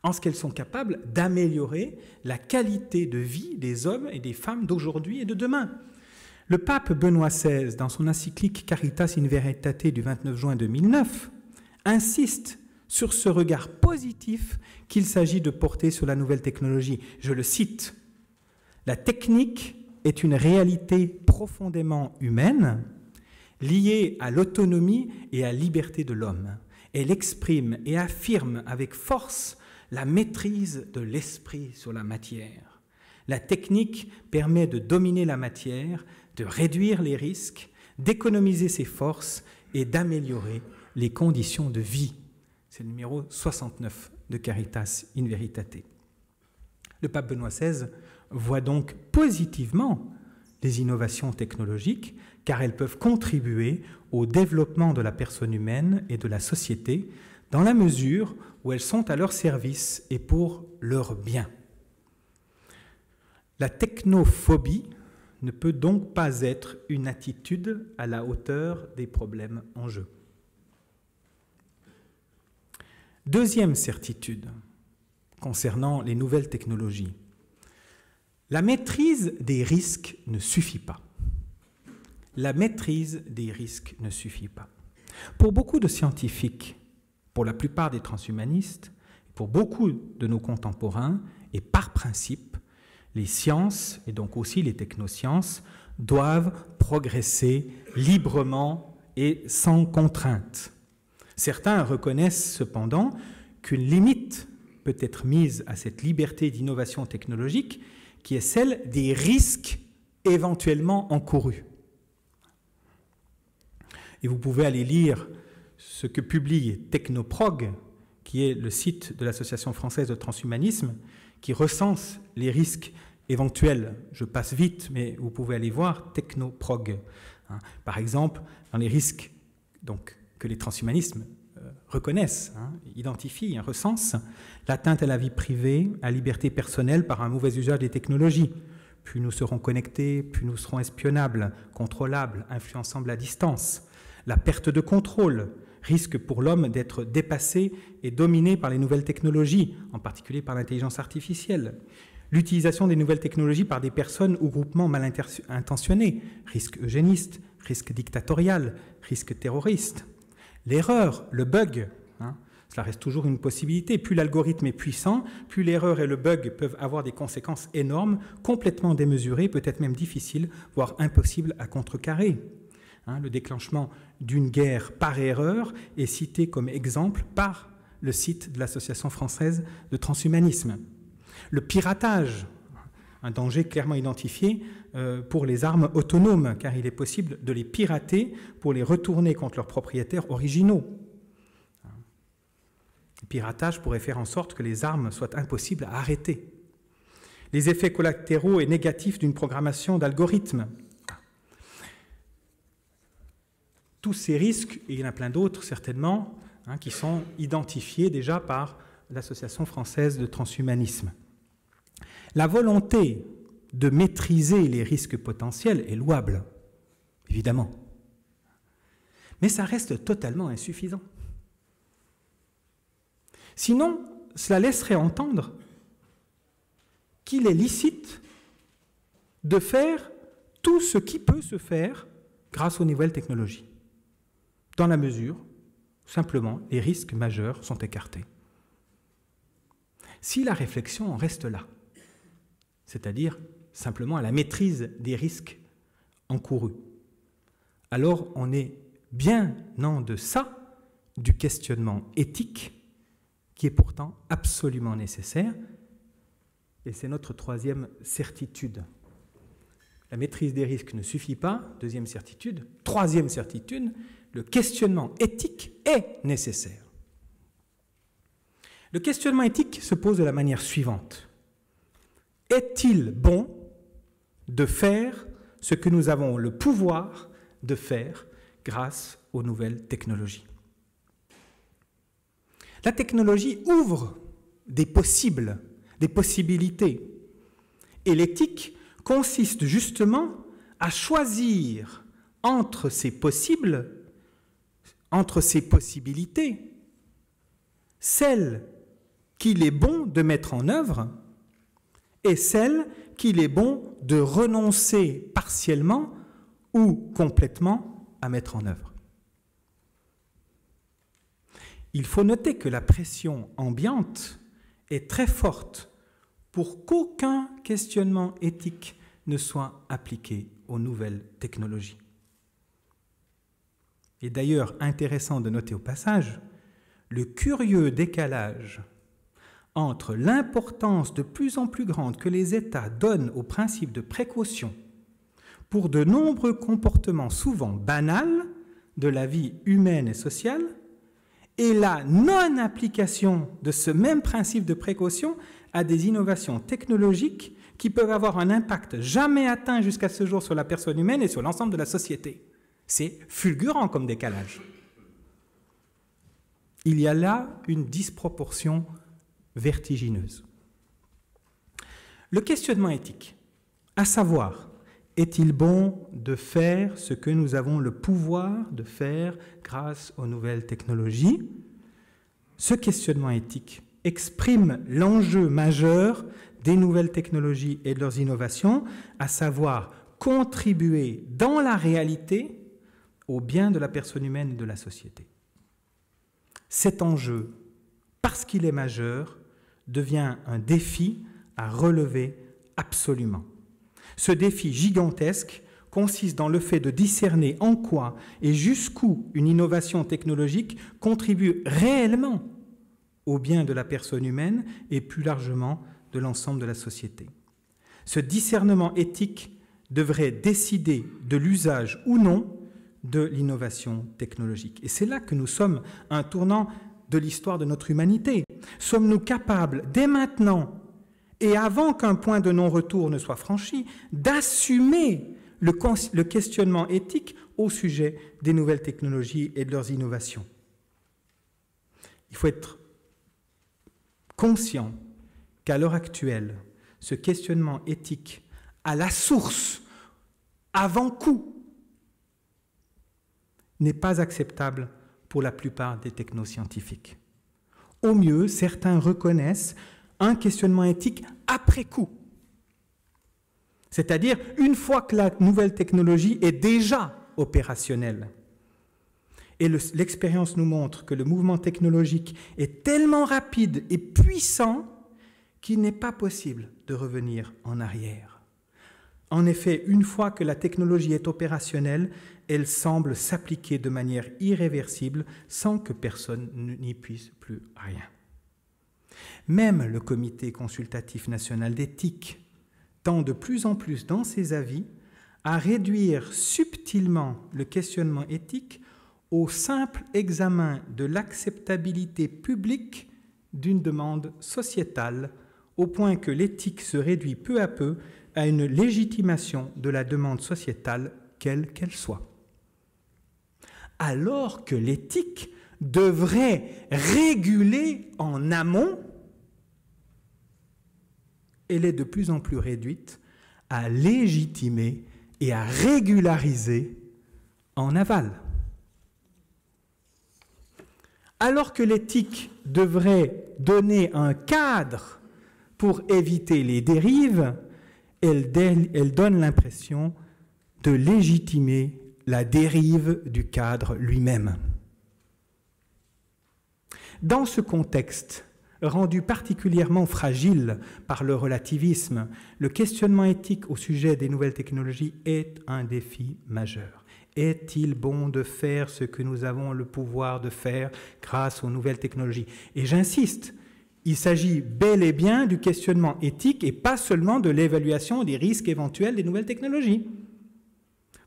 en ce qu'elles sont capables d'améliorer la qualité de vie des hommes et des femmes d'aujourd'hui et de demain. Le pape Benoît XVI, dans son encyclique Caritas in Veritate du 29 juin 2009, insiste sur ce regard positif qu'il s'agit de porter sur la nouvelle technologie. Je le cite, « La technique est une réalité profondément humaine, liée à l'autonomie et à la liberté de l'homme. Elle exprime et affirme avec force la maîtrise de l'esprit sur la matière. La technique permet de dominer la matière, de réduire les risques, d'économiser ses forces et d'améliorer les conditions de vie. » C'est le numéro 69 de Caritas in Veritate. Le pape Benoît XVI voit donc positivement les innovations technologiques, car elles peuvent contribuer au développement de la personne humaine et de la société, dans la mesure où elles sont à leur service et pour leur bien. La technophobie ne peut donc pas être une attitude à la hauteur des problèmes en jeu. Deuxième certitude concernant les nouvelles technologies. La maîtrise des risques ne suffit pas. La maîtrise des risques ne suffit pas. Pour beaucoup de scientifiques, pour la plupart des transhumanistes, pour beaucoup de nos contemporains, et par principe, les sciences, et donc aussi les technosciences, doivent progresser librement et sans contrainte. Certains reconnaissent cependant qu'une limite peut être mise à cette liberté d'innovation technologique qui est celle des risques éventuellement encourus. Et vous pouvez aller lire ce que publie Technoprog, qui est le site de l'Association française de transhumanisme, qui recense les risques éventuels. Je passe vite, mais vous pouvez aller voir Technoprog. Par exemple, dans les risques donc, que les transhumanismes reconnaissent, identifient, recensent, l'atteinte à la vie privée, à la liberté personnelle par un mauvais usage des technologies. Plus nous serons connectés, plus nous serons espionnables, contrôlables, influençables à distance. La perte de contrôle, risque pour l'homme d'être dépassé et dominé par les nouvelles technologies, en particulier par l'intelligence artificielle. L'utilisation des nouvelles technologies par des personnes ou groupements mal intentionnés, risque eugéniste, risque dictatorial, risque terroriste. L'erreur, le bug, cela reste toujours une possibilité. Plus l'algorithme est puissant, plus l'erreur et le bug peuvent avoir des conséquences énormes, complètement démesurées, peut-être même difficiles, voire impossibles à contrecarrer. Le déclenchement d'une guerre par erreur est cité comme exemple par le site de l'Association française de transhumanisme. Le piratage, un danger clairement identifié pour les armes autonomes, car il est possible de les pirater pour les retourner contre leurs propriétaires originaux. Le piratage pourrait faire en sorte que les armes soient impossibles à arrêter. Les effets collatéraux et négatifs d'une programmation d'algorithmes. Tous ces risques, et il y en a plein d'autres certainement, qui sont identifiés déjà par l'Association française de transhumanisme. La volonté de maîtriser les risques potentiels est louable, évidemment. Mais ça reste totalement insuffisant. Sinon, cela laisserait entendre qu'il est licite de faire tout ce qui peut se faire grâce aux nouvelles technologies, dans la mesure où, simplement, les risques majeurs sont écartés. Si la réflexion en reste là, c'est-à-dire simplement à la maîtrise des risques encourus, alors on est bien en deçà du questionnement éthique qui est pourtant absolument nécessaire, et c'est notre troisième certitude. La maîtrise des risques ne suffit pas, deuxième certitude. Troisième certitude, le questionnement éthique est nécessaire. Le questionnement éthique se pose de la manière suivante. Est-il bon de faire ce que nous avons le pouvoir de faire grâce aux nouvelles technologies? La technologie ouvre des possibles, des possibilités. Et l'éthique consiste justement à choisir entre ces possibles, entre ces possibilités, celles qu'il est bon de mettre en œuvre et celles qu'il est bon de renoncer partiellement ou complètement à mettre en œuvre. Il faut noter que la pression ambiante est très forte pour qu'aucun questionnement éthique ne soit appliqué aux nouvelles technologies. Et d'ailleurs, intéressant de noter au passage, le curieux décalage entre l'importance de plus en plus grande que les États donnent au principe de précaution pour de nombreux comportements souvent banals de la vie humaine et sociale, et la non-application de ce même principe de précaution à des innovations technologiques qui peuvent avoir un impact jamais atteint jusqu'à ce jour sur la personne humaine et sur l'ensemble de la société. C'est fulgurant comme décalage. Il y a là une disproportion vertigineuse. Le questionnement éthique, à savoir, est-il bon de faire ce que nous avons le pouvoir de faire grâce aux nouvelles technologies? Ce questionnement éthique exprime l'enjeu majeur des nouvelles technologies et de leurs innovations, à savoir contribuer dans la réalité au bien de la personne humaine et de la société. Cet enjeu, parce qu'il est majeur, devient un défi à relever absolument. Ce défi gigantesque consiste dans le fait de discerner en quoi et jusqu'où une innovation technologique contribue réellement au bien de la personne humaine et plus largement de l'ensemble de la société. Ce discernement éthique devrait décider de l'usage ou non de l'innovation technologique. Et c'est là que nous sommes à un tournant de l'histoire de notre humanité. Sommes-nous capables, dès maintenant, et avant qu'un point de non-retour ne soit franchi, d'assumer le questionnement éthique au sujet des nouvelles technologies et de leurs innovations? Il faut être conscient qu'à l'heure actuelle, ce questionnement éthique à la source, avant coup, n'est pas acceptable pour la plupart des technoscientifiques. Au mieux, certains reconnaissent un questionnement éthique après coup. C'est-à-dire une fois que la nouvelle technologie est déjà opérationnelle. Et l'expérience nous montre que le mouvement technologique est tellement rapide et puissant qu'il n'est pas possible de revenir en arrière. En effet, une fois que la technologie est opérationnelle, elle semble s'appliquer de manière irréversible sans que personne n'y puisse plus rien. Même le Comité consultatif national d'éthique, tend de plus en plus dans ses avis à réduire subtilement le questionnement éthique au simple examen de l'acceptabilité publique d'une demande sociétale, au point que l'éthique se réduit peu à peu à une légitimation de la demande sociétale, quelle qu'elle soit. Alors que l'éthique devrait réguler en amont, elle est de plus en plus réduite à légitimer et à régulariser en aval. Alors que l'éthique devrait donner un cadre pour éviter les dérives, elle donne l'impression de légitimer la dérive du cadre lui-même. Dans ce contexte, rendu particulièrement fragile par le relativisme, le questionnement éthique au sujet des nouvelles technologies est un défi majeur. Est-il bon de faire ce que nous avons le pouvoir de faire grâce aux nouvelles technologies? Et j'insiste, il s'agit bel et bien du questionnement éthique et pas seulement de l'évaluation des risques éventuels des nouvelles technologies.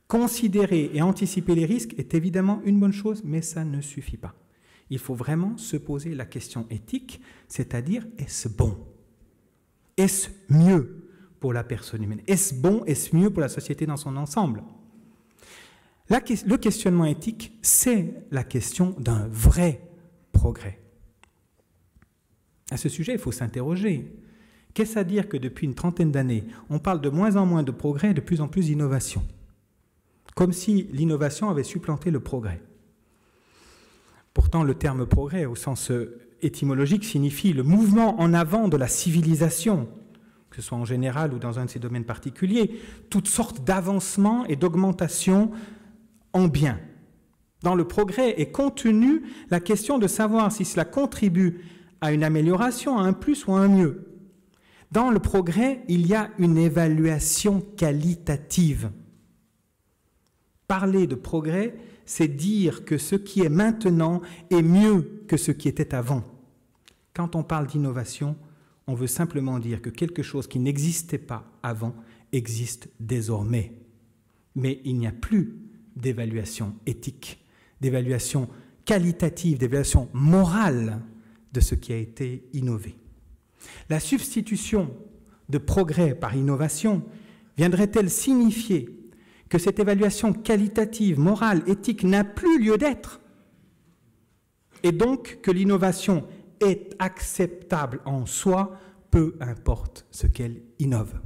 Considérer et anticiper les risques est évidemment une bonne chose, mais ça ne suffit pas. Il faut vraiment se poser la question éthique, c'est-à-dire, est-ce bon? Est-ce mieux pour la personne humaine? Est-ce bon? Est-ce mieux pour la société dans son ensemble? Le questionnement éthique, c'est la question d'un vrai progrès. À ce sujet, il faut s'interroger. Qu'est-ce à dire que depuis une trentaine d'années, on parle de moins en moins de progrès et de plus en plus d'innovation? Comme si l'innovation avait supplanté le progrès. Pourtant, le terme progrès, au sens étymologique, signifie le mouvement en avant de la civilisation, que ce soit en général ou dans un de ces domaines particuliers, toutes sortes d'avancements et d'augmentations en bien. Dans le progrès est contenue la question de savoir si cela contribue à une amélioration, à un plus ou à un mieux. Dans le progrès, il y a une évaluation qualitative. Parler de progrès, c'est dire que ce qui est maintenant est mieux que ce qui était avant. Quand on parle d'innovation, on veut simplement dire que quelque chose qui n'existait pas avant existe désormais. Mais il n'y a plus d'évaluation éthique, d'évaluation qualitative, d'évaluation morale de ce qui a été innové. La substitution de progrès par innovation viendrait-elle signifier que cette évaluation qualitative, morale, éthique n'a plus lieu d'être, et donc que l'innovation est acceptable en soi, peu importe ce qu'elle innove.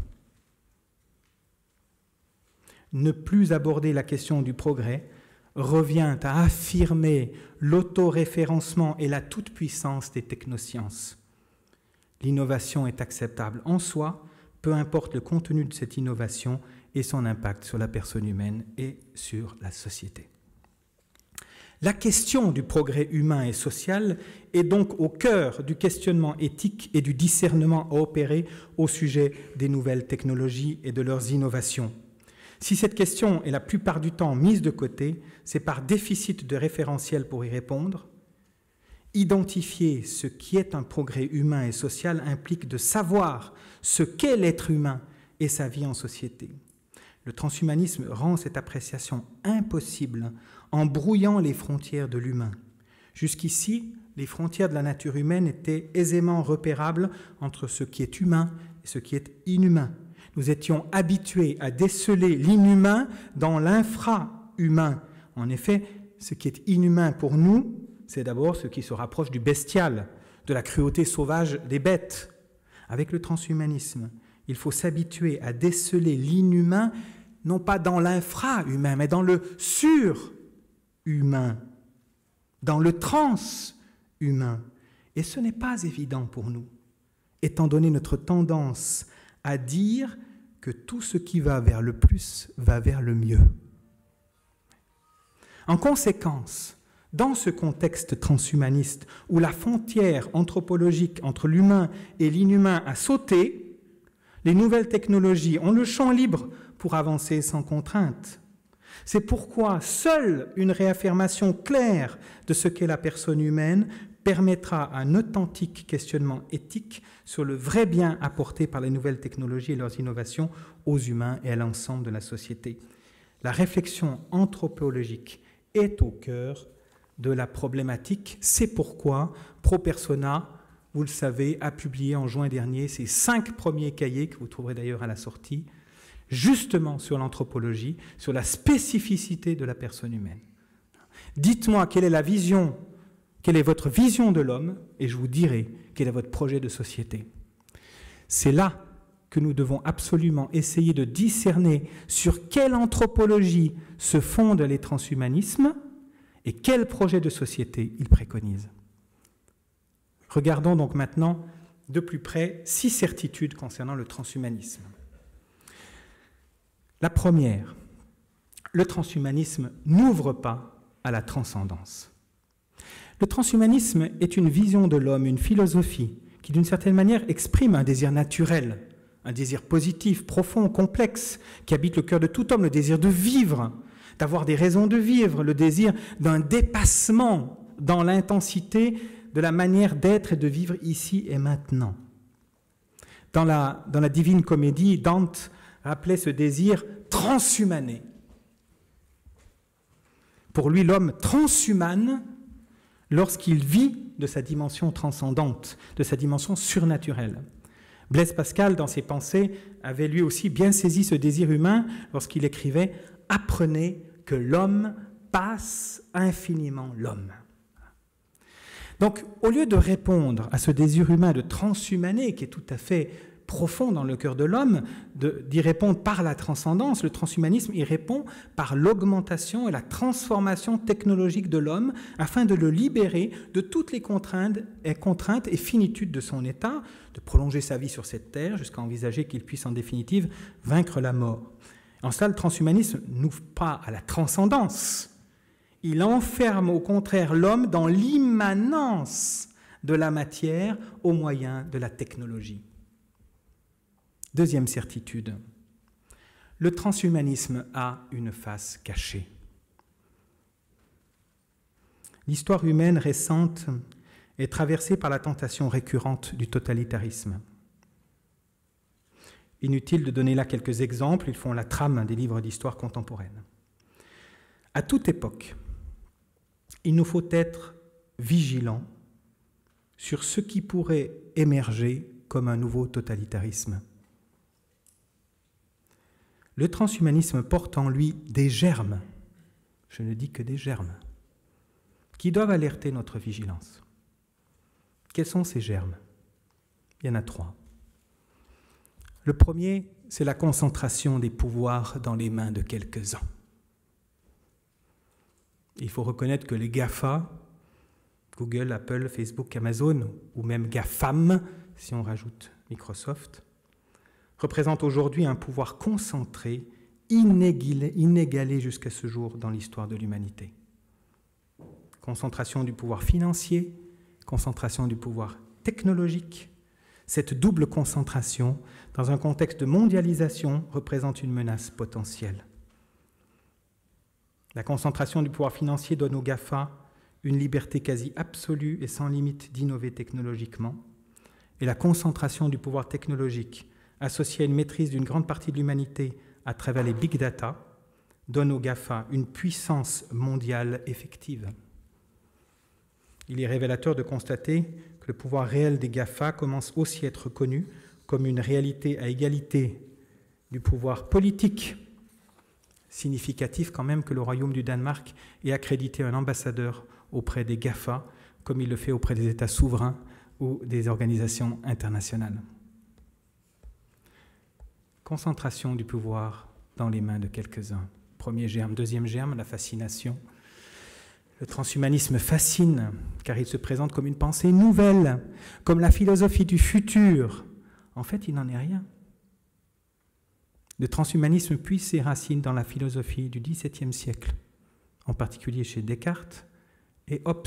Ne plus aborder la question du progrès revient à affirmer l'autoréférencement et la toute-puissance des technosciences. L'innovation est acceptable en soi, peu importe le contenu de cette innovation et son impact sur la personne humaine et sur la société. La question du progrès humain et social est donc au cœur du questionnement éthique et du discernement à opérer au sujet des nouvelles technologies et de leurs innovations. Si cette question est la plupart du temps mise de côté, c'est par déficit de référentiel pour y répondre. Identifier ce qui est un progrès humain et social implique de savoir ce qu'est l'être humain et sa vie en société. Le transhumanisme rend cette appréciation impossible en brouillant les frontières de l'humain. Jusqu'ici, les frontières de la nature humaine étaient aisément repérables entre ce qui est humain et ce qui est inhumain. Nous étions habitués à déceler l'inhumain dans l'infra-humain. En effet, ce qui est inhumain pour nous, c'est d'abord ce qui se rapproche du bestial, de la cruauté sauvage des bêtes. Avec le transhumanisme, il faut s'habituer à déceler l'inhumain, non pas dans l'infra-humain, mais dans le sur-humain, dans le trans-humain. Et ce n'est pas évident pour nous, étant donné notre tendance à dire que tout ce qui va vers le plus va vers le mieux. En conséquence, dans ce contexte transhumaniste où la frontière anthropologique entre l'humain et l'inhumain a sauté, les nouvelles technologies ont le champ libre pour avancer sans contrainte. C'est pourquoi seule une réaffirmation claire de ce qu'est la personne humaine permettra un authentique questionnement éthique sur le vrai bien apporté par les nouvelles technologies et leurs innovations aux humains et à l'ensemble de la société. La réflexion anthropologique est au cœur de la problématique. C'est pourquoi ProPersona, vous le savez, a publié en juin dernier ses 5 premiers cahiers, que vous trouverez d'ailleurs à la sortie, justement sur l'anthropologie, sur la spécificité de la personne humaine. Dites-moi quelle est votre vision de l'homme, et je vous dirai quel est votre projet de société. C'est là que nous devons absolument essayer de discerner sur quelle anthropologie se fondent les transhumanismes et quel projet de société ils préconisent. Regardons donc maintenant de plus près 6 certitudes concernant le transhumanisme. La première, le transhumanisme n'ouvre pas à la transcendance. Le transhumanisme est une vision de l'homme, une philosophie qui d'une certaine manière exprime un désir naturel, un désir positif, profond, complexe, qui habite le cœur de tout homme, le désir de vivre, d'avoir des raisons de vivre, le désir d'un dépassement dans l'intensité de la manière d'être et de vivre ici et maintenant. Dans la Divine Comédie, Dante rappelait ce désir transhumané. Pour lui, l'homme transhumane lorsqu'il vit de sa dimension transcendante, de sa dimension surnaturelle. Blaise Pascal, dans ses pensées, avait lui aussi bien saisi ce désir humain lorsqu'il écrivait « Apprenez que l'homme passe infiniment l'homme ». Donc, au lieu de répondre à ce désir humain de transhumaner, qui est tout à fait profond dans le cœur de l'homme, d'y répondre par la transcendance, le transhumanisme y répond par l'augmentation et la transformation technologique de l'homme afin de le libérer de toutes les contraintes et finitudes de son état, de prolonger sa vie sur cette terre jusqu'à envisager qu'il puisse en définitive vaincre la mort. En cela, le transhumanisme n'ouvre pas à la transcendance. Il enferme au contraire l'homme dans l'immanence de la matière au moyen de la technologie. Deuxième certitude, le transhumanisme a une face cachée. L'histoire humaine récente est traversée par la tentation récurrente du totalitarisme. Inutile de donner là quelques exemples, ils font la trame des livres d'histoire contemporaine. À toute époque, il nous faut être vigilants sur ce qui pourrait émerger comme un nouveau totalitarisme. Le transhumanisme porte en lui des germes, je ne dis que des germes, qui doivent alerter notre vigilance. Quels sont ces germes? Il y en a 3. Le premier, c'est la concentration des pouvoirs dans les mains de quelques-uns. Il faut reconnaître que les GAFA, Google, Apple, Facebook, Amazon, ou même GAFAM, si on rajoute Microsoft, représentent aujourd'hui un pouvoir concentré, inégalé jusqu'à ce jour dans l'histoire de l'humanité. Concentration du pouvoir financier, concentration du pouvoir technologique. Cette double concentration, dans un contexte de mondialisation, représente une menace potentielle. La concentration du pouvoir financier donne aux GAFA une liberté quasi absolue et sans limite d'innover technologiquement. Et la concentration du pouvoir technologique, associée à une maîtrise d'une grande partie de l'humanité à travers les big data, donne aux GAFA une puissance mondiale effective. Il est révélateur de constater que le pouvoir réel des GAFA commence aussi à être reconnu comme une réalité à égalité du pouvoir politique, significatif quand même que le Royaume du Danemark ait accrédité un ambassadeur auprès des GAFA, comme il le fait auprès des États souverains ou des organisations internationales. Concentration du pouvoir dans les mains de quelques-uns. Premier germe. Deuxième germe, la fascination. Le transhumanisme fascine, car il se présente comme une pensée nouvelle, comme la philosophie du futur. En fait, il n'en est rien. Le transhumanisme puise ses racines dans la philosophie du XVIIe siècle, en particulier chez Descartes et Hobbes,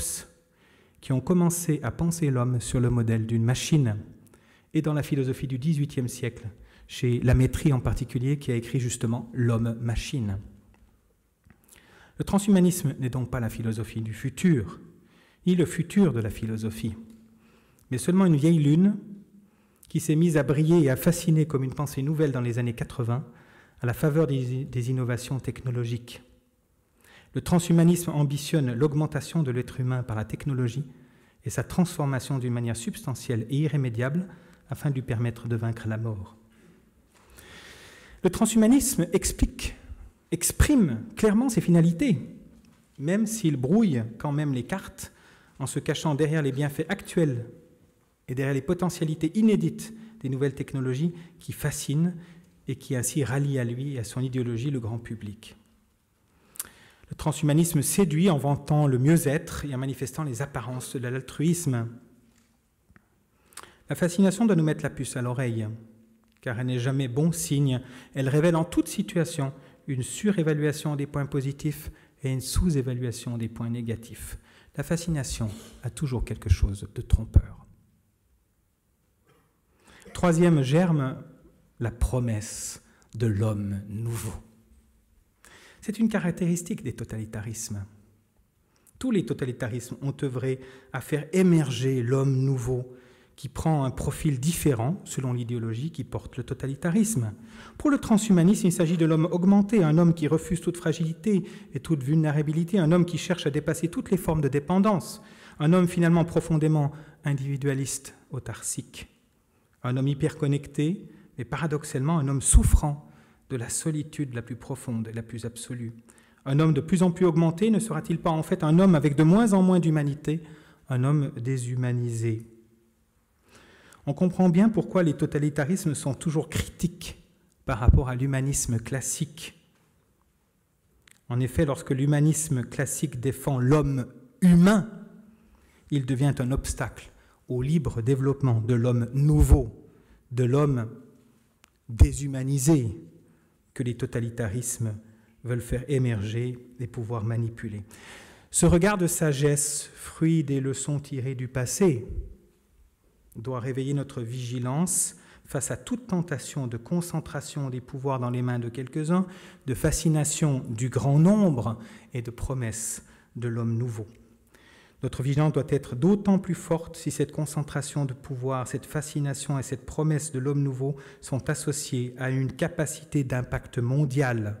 qui ont commencé à penser l'homme sur le modèle d'une machine, et dans la philosophie du XVIIIe siècle, chez Lamétrie en particulier, qui a écrit justement « L'homme-machine ». Le transhumanisme n'est donc pas la philosophie du futur. ni le futur de la philosophie, mais seulement une vieille lune qui s'est mise à briller et à fasciner comme une pensée nouvelle dans les années 80 à la faveur des innovations technologiques. Le transhumanisme ambitionne l'augmentation de l'être humain par la technologie et sa transformation d'une manière substantielle et irrémédiable afin de lui permettre de vaincre la mort. Le transhumanisme exprime clairement ses finalités, même s'il brouille quand même les cartes en se cachant derrière les bienfaits actuels et derrière les potentialités inédites des nouvelles technologies qui fascinent et qui ainsi rallient à lui et à son idéologie le grand public. Le transhumanisme séduit en vantant le mieux-être et en manifestant les apparences de l'altruisme. La fascination doit nous mettre la puce à l'oreille, car elle n'est jamais bon signe. Elle révèle en toute situation une surévaluation des points positifs et une sous-évaluation des points négatifs. La fascination a toujours quelque chose de trompeur. Troisième germe, la promesse de l'homme nouveau. C'est une caractéristique des totalitarismes. Tous les totalitarismes ont œuvré à faire émerger l'homme nouveau qui prend un profil différent selon l'idéologie qui porte le totalitarisme. Pour le transhumanisme, il s'agit de l'homme augmenté, un homme qui refuse toute fragilité et toute vulnérabilité, un homme qui cherche à dépasser toutes les formes de dépendance, un homme finalement profondément individualiste, autarcique, un homme hyper connecté, mais paradoxalement un homme souffrant de la solitude la plus profonde et la plus absolue. Un homme de plus en plus augmenté ne sera-t-il pas en fait un homme avec de moins en moins d'humanité, un homme déshumanisé? On comprend bien pourquoi les totalitarismes sont toujours critiques par rapport à l'humanisme classique. En effet, lorsque l'humanisme classique défend l'homme humain, il devient un obstacle au libre développement de l'homme nouveau, de l'homme déshumanisé, que les totalitarismes veulent faire émerger et pouvoir manipuler. Ce regard de sagesse, fruit des leçons tirées du passé, doit réveiller notre vigilance face à toute tentation de concentration des pouvoirs dans les mains de quelques-uns, de fascination du grand nombre et de promesse de l'homme nouveau. Notre vigilance doit être d'autant plus forte si cette concentration de pouvoir, cette fascination et cette promesse de l'homme nouveau sont associées à une capacité d'impact mondial.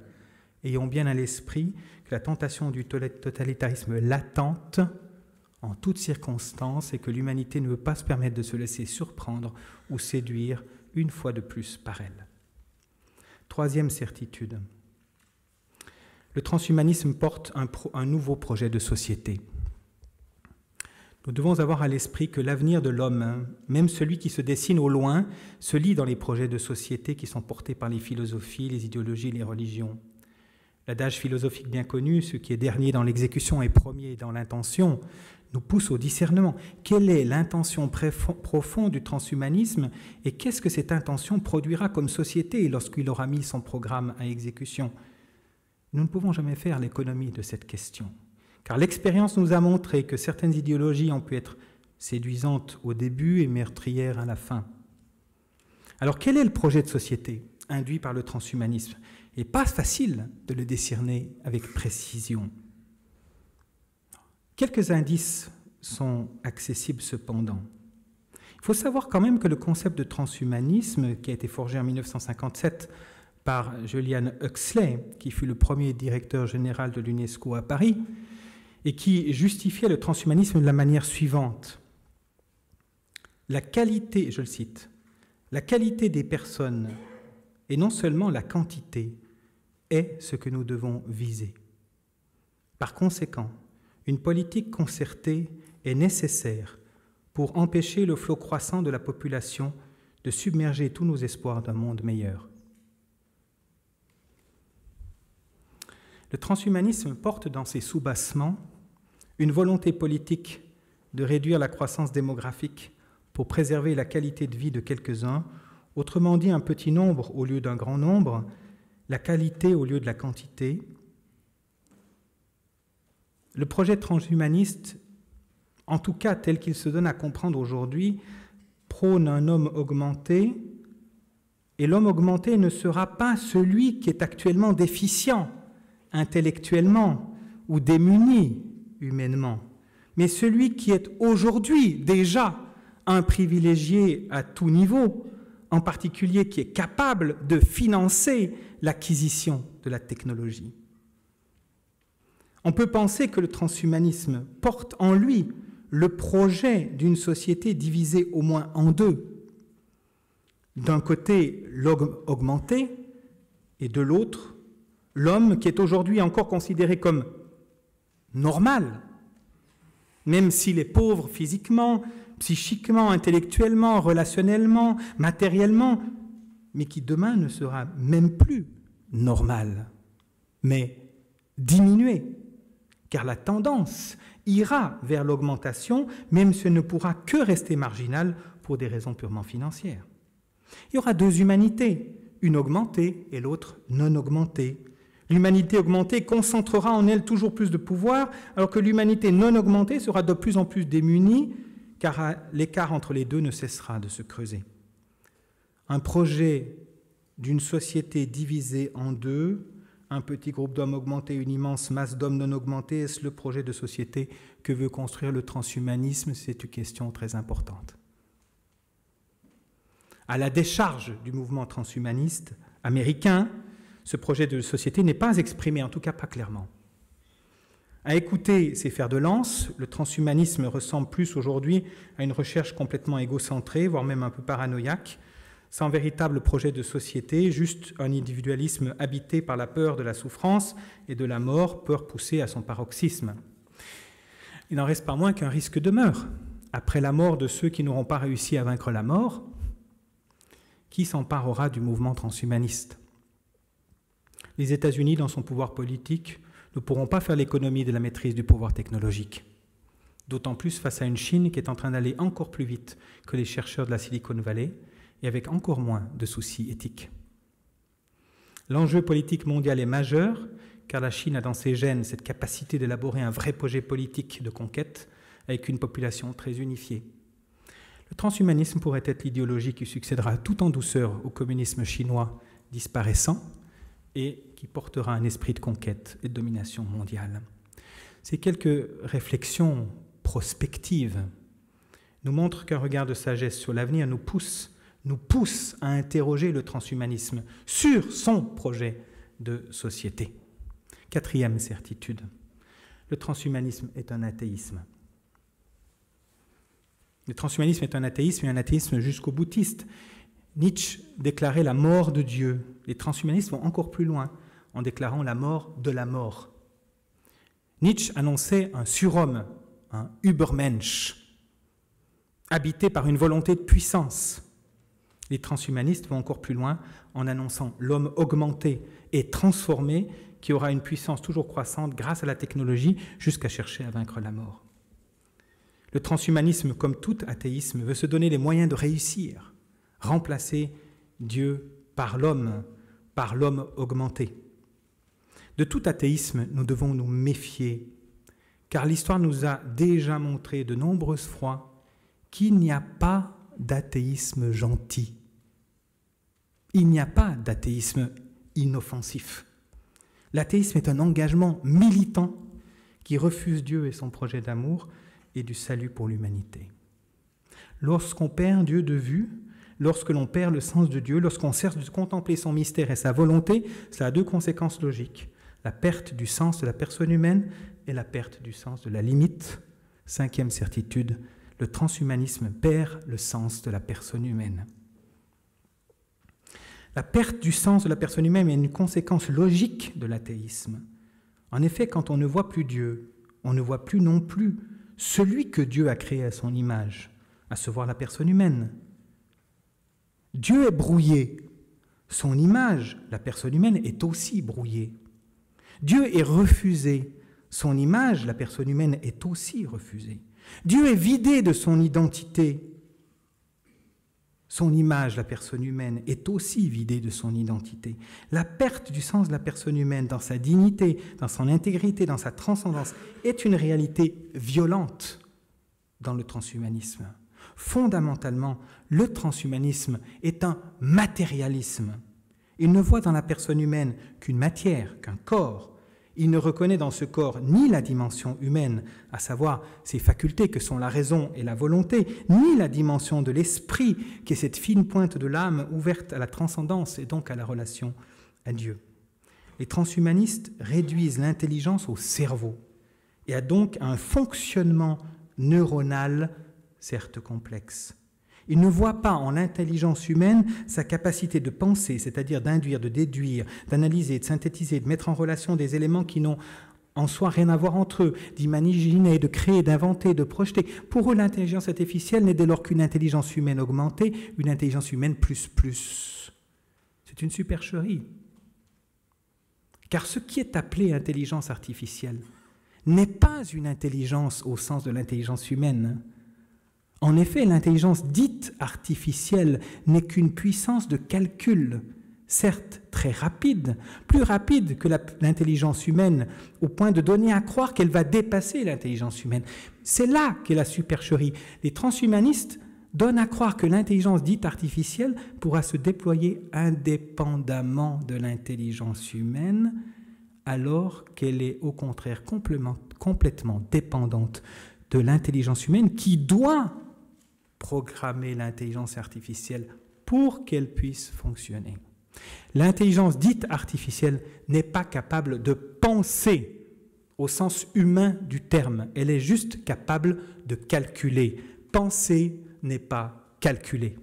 Ayons bien à l'esprit que la tentation du totalitarisme latente en toutes circonstances et que l'humanité ne veut pas se permettre de se laisser surprendre ou séduire une fois de plus par elle. Troisième certitude. Le transhumanisme porte un nouveau projet de société. Nous devons avoir à l'esprit que l'avenir de l'homme, même celui qui se dessine au loin, se lit dans les projets de société qui sont portés par les philosophies, les idéologies, les religions. L'adage philosophique bien connu, ce qui est dernier dans l'exécution est premier dans l'intention, nous pousse au discernement. Quelle est l'intention profonde du transhumanisme et qu'est-ce que cette intention produira comme société lorsqu'il aura mis son programme à exécution? Nous ne pouvons jamais faire l'économie de cette question, car l'expérience nous a montré que certaines idéologies ont pu être séduisantes au début et meurtrières à la fin. Alors quel est le projet de société induit par le transhumanisme? Il n'est pas facile de le décerner avec précision. Quelques indices sont accessibles cependant. Il faut savoir quand même que le concept de transhumanisme, qui a été forgé en 1957 par Julian Huxley, qui fut le premier directeur général de l'UNESCO à Paris, et qui justifiait le transhumanisme de la manière suivante. La qualité, je le cite, la qualité des personnes, et non seulement la quantité, est ce que nous devons viser. Par conséquent, une politique concertée est nécessaire pour empêcher le flot croissant de la population de submerger tous nos espoirs d'un monde meilleur. Le transhumanisme porte dans ses soubassements une volonté politique de réduire la croissance démographique pour préserver la qualité de vie de quelques-uns, autrement dit un petit nombre au lieu d'un grand nombre, la qualité au lieu de la quantité. Le projet transhumaniste, en tout cas tel qu'il se donne à comprendre aujourd'hui, prône un homme augmenté, et l'homme augmenté ne sera pas celui qui est actuellement déficient intellectuellement ou démuni humainement, mais celui qui est aujourd'hui déjà un privilégié à tout niveau, en particulier qui est capable de financer l'acquisition de la technologie. On peut penser que le transhumanisme porte en lui le projet d'une société divisée au moins en deux. D'un côté, l'homme augmenté, et de l'autre, l'homme qui est aujourd'hui encore considéré comme normal, même s'il est pauvre physiquement, psychiquement, intellectuellement, relationnellement, matériellement, mais qui demain ne sera même plus normal, mais diminué, car la tendance ira vers l'augmentation, même si elle ne pourra que rester marginale pour des raisons purement financières. Il y aura deux humanités, une augmentée et l'autre non augmentée. L'humanité augmentée concentrera en elle toujours plus de pouvoir, alors que l'humanité non augmentée sera de plus en plus démunie, car l'écart entre les deux ne cessera de se creuser. Un projet d'une société divisée en deux, un petit groupe d'hommes augmentés, une immense masse d'hommes non augmentés, est-ce le projet de société que veut construire le transhumanisme? C'est une question très importante. À la décharge du mouvement transhumaniste américain, ce projet de société n'est pas exprimé, en tout cas pas clairement. À écouter ces fers de lance, le transhumanisme ressemble plus aujourd'hui à une recherche complètement égocentrée, voire même un peu paranoïaque, sans véritable projet de société, juste un individualisme habité par la peur de la souffrance et de la mort, peur poussée à son paroxysme. Il n'en reste pas moins qu'un risque demeure. Après la mort de ceux qui n'auront pas réussi à vaincre la mort, qui s'emparera du mouvement transhumaniste? Les États-Unis, dans son pouvoir politique, ne pourront pas faire l'économie de la maîtrise du pouvoir technologique. D'autant plus face à une Chine qui est en train d'aller encore plus vite que les chercheurs de la Silicon Valley et avec encore moins de soucis éthiques. L'enjeu politique mondial est majeur, car la Chine a dans ses gènes cette capacité d'élaborer un vrai projet politique de conquête avec une population très unifiée. Le transhumanisme pourrait être l'idéologie qui succédera tout en douceur au communisme chinois disparaissant et qui portera un esprit de conquête et de domination mondiale. Ces quelques réflexions prospectives nous montrent qu'un regard de sagesse sur l'avenir nous pousse à interroger le transhumanisme sur son projet de société. Quatrième certitude, le transhumanisme est un athéisme. Le transhumanisme est un athéisme et un athéisme jusqu'au boutiste. Nietzsche déclarait la mort de Dieu. Les transhumanistes vont encore plus loin en déclarant la mort de la mort. Nietzsche annonçait un surhomme, un Übermensch, habité par une volonté de puissance. Les transhumanistes vont encore plus loin en annonçant l'homme augmenté et transformé qui aura une puissance toujours croissante grâce à la technologie jusqu'à chercher à vaincre la mort. Le transhumanisme, comme tout athéisme, veut se donner les moyens de réussir, remplacer Dieu par l'homme augmenté. De tout athéisme, nous devons nous méfier, car l'histoire nous a déjà montré de nombreuses fois qu'il n'y a pas d'athéisme gentil. Il n'y a pas d'athéisme inoffensif. L'athéisme est un engagement militant qui refuse Dieu et son projet d'amour et du salut pour l'humanité. Lorsqu'on perd Dieu de vue, lorsque l'on perd le sens de Dieu, lorsqu'on cesse de contempler son mystère et sa volonté, cela a deux conséquences logiques. La perte du sens de la personne humaine et la perte du sens de la limite. Cinquième certitude, le transhumanisme perd le sens de la personne humaine. La perte du sens de la personne humaine est une conséquence logique de l'athéisme. En effet, quand on ne voit plus Dieu, on ne voit plus non plus celui que Dieu a créé à son image, à savoir la personne humaine. Dieu est brouillé. Son image, la personne humaine, est aussi brouillée. Dieu est refusé. Son image, la personne humaine, est aussi refusée. Dieu est vidé de son identité. Son image, la personne humaine, est aussi vidée de son identité. La perte du sens de la personne humaine dans sa dignité, dans son intégrité, dans sa transcendance, est une réalité violente dans le transhumanisme. Fondamentalement, le transhumanisme est un matérialisme. Il ne voit dans la personne humaine qu'une matière, qu'un corps. Il ne reconnaît dans ce corps ni la dimension humaine, à savoir ses facultés que sont la raison et la volonté, ni la dimension de l'esprit, qui est cette fine pointe de l'âme ouverte à la transcendance et donc à la relation à Dieu. Les transhumanistes réduisent l'intelligence au cerveau et a donc un fonctionnement neuronal certes complexe. Ils ne voient pas en l'intelligence humaine sa capacité de penser, c'est-à-dire d'induire, de déduire, d'analyser, de synthétiser, de mettre en relation des éléments qui n'ont en soi rien à voir entre eux, d'imaginer, de créer, d'inventer, de projeter. Pour eux, l'intelligence artificielle n'est dès lors qu'une intelligence humaine augmentée, une intelligence humaine plus. C'est une supercherie. Car ce qui est appelé intelligence artificielle n'est pas une intelligence au sens de l'intelligence humaine. En effet, l'intelligence dite artificielle n'est qu'une puissance de calcul, certes très rapide, plus rapide que l'intelligence humaine, au point de donner à croire qu'elle va dépasser l'intelligence humaine. C'est là qu'est la supercherie. Les transhumanistes donnent à croire que l'intelligence dite artificielle pourra se déployer indépendamment de l'intelligence humaine, alors qu'elle est au contraire complètement dépendante de l'intelligence humaine qui doit programmer l'intelligence artificielle pour qu'elle puisse fonctionner. L'intelligence dite artificielle n'est pas capable de penser au sens humain du terme. Elle est juste capable de calculer. Penser n'est pas calculer.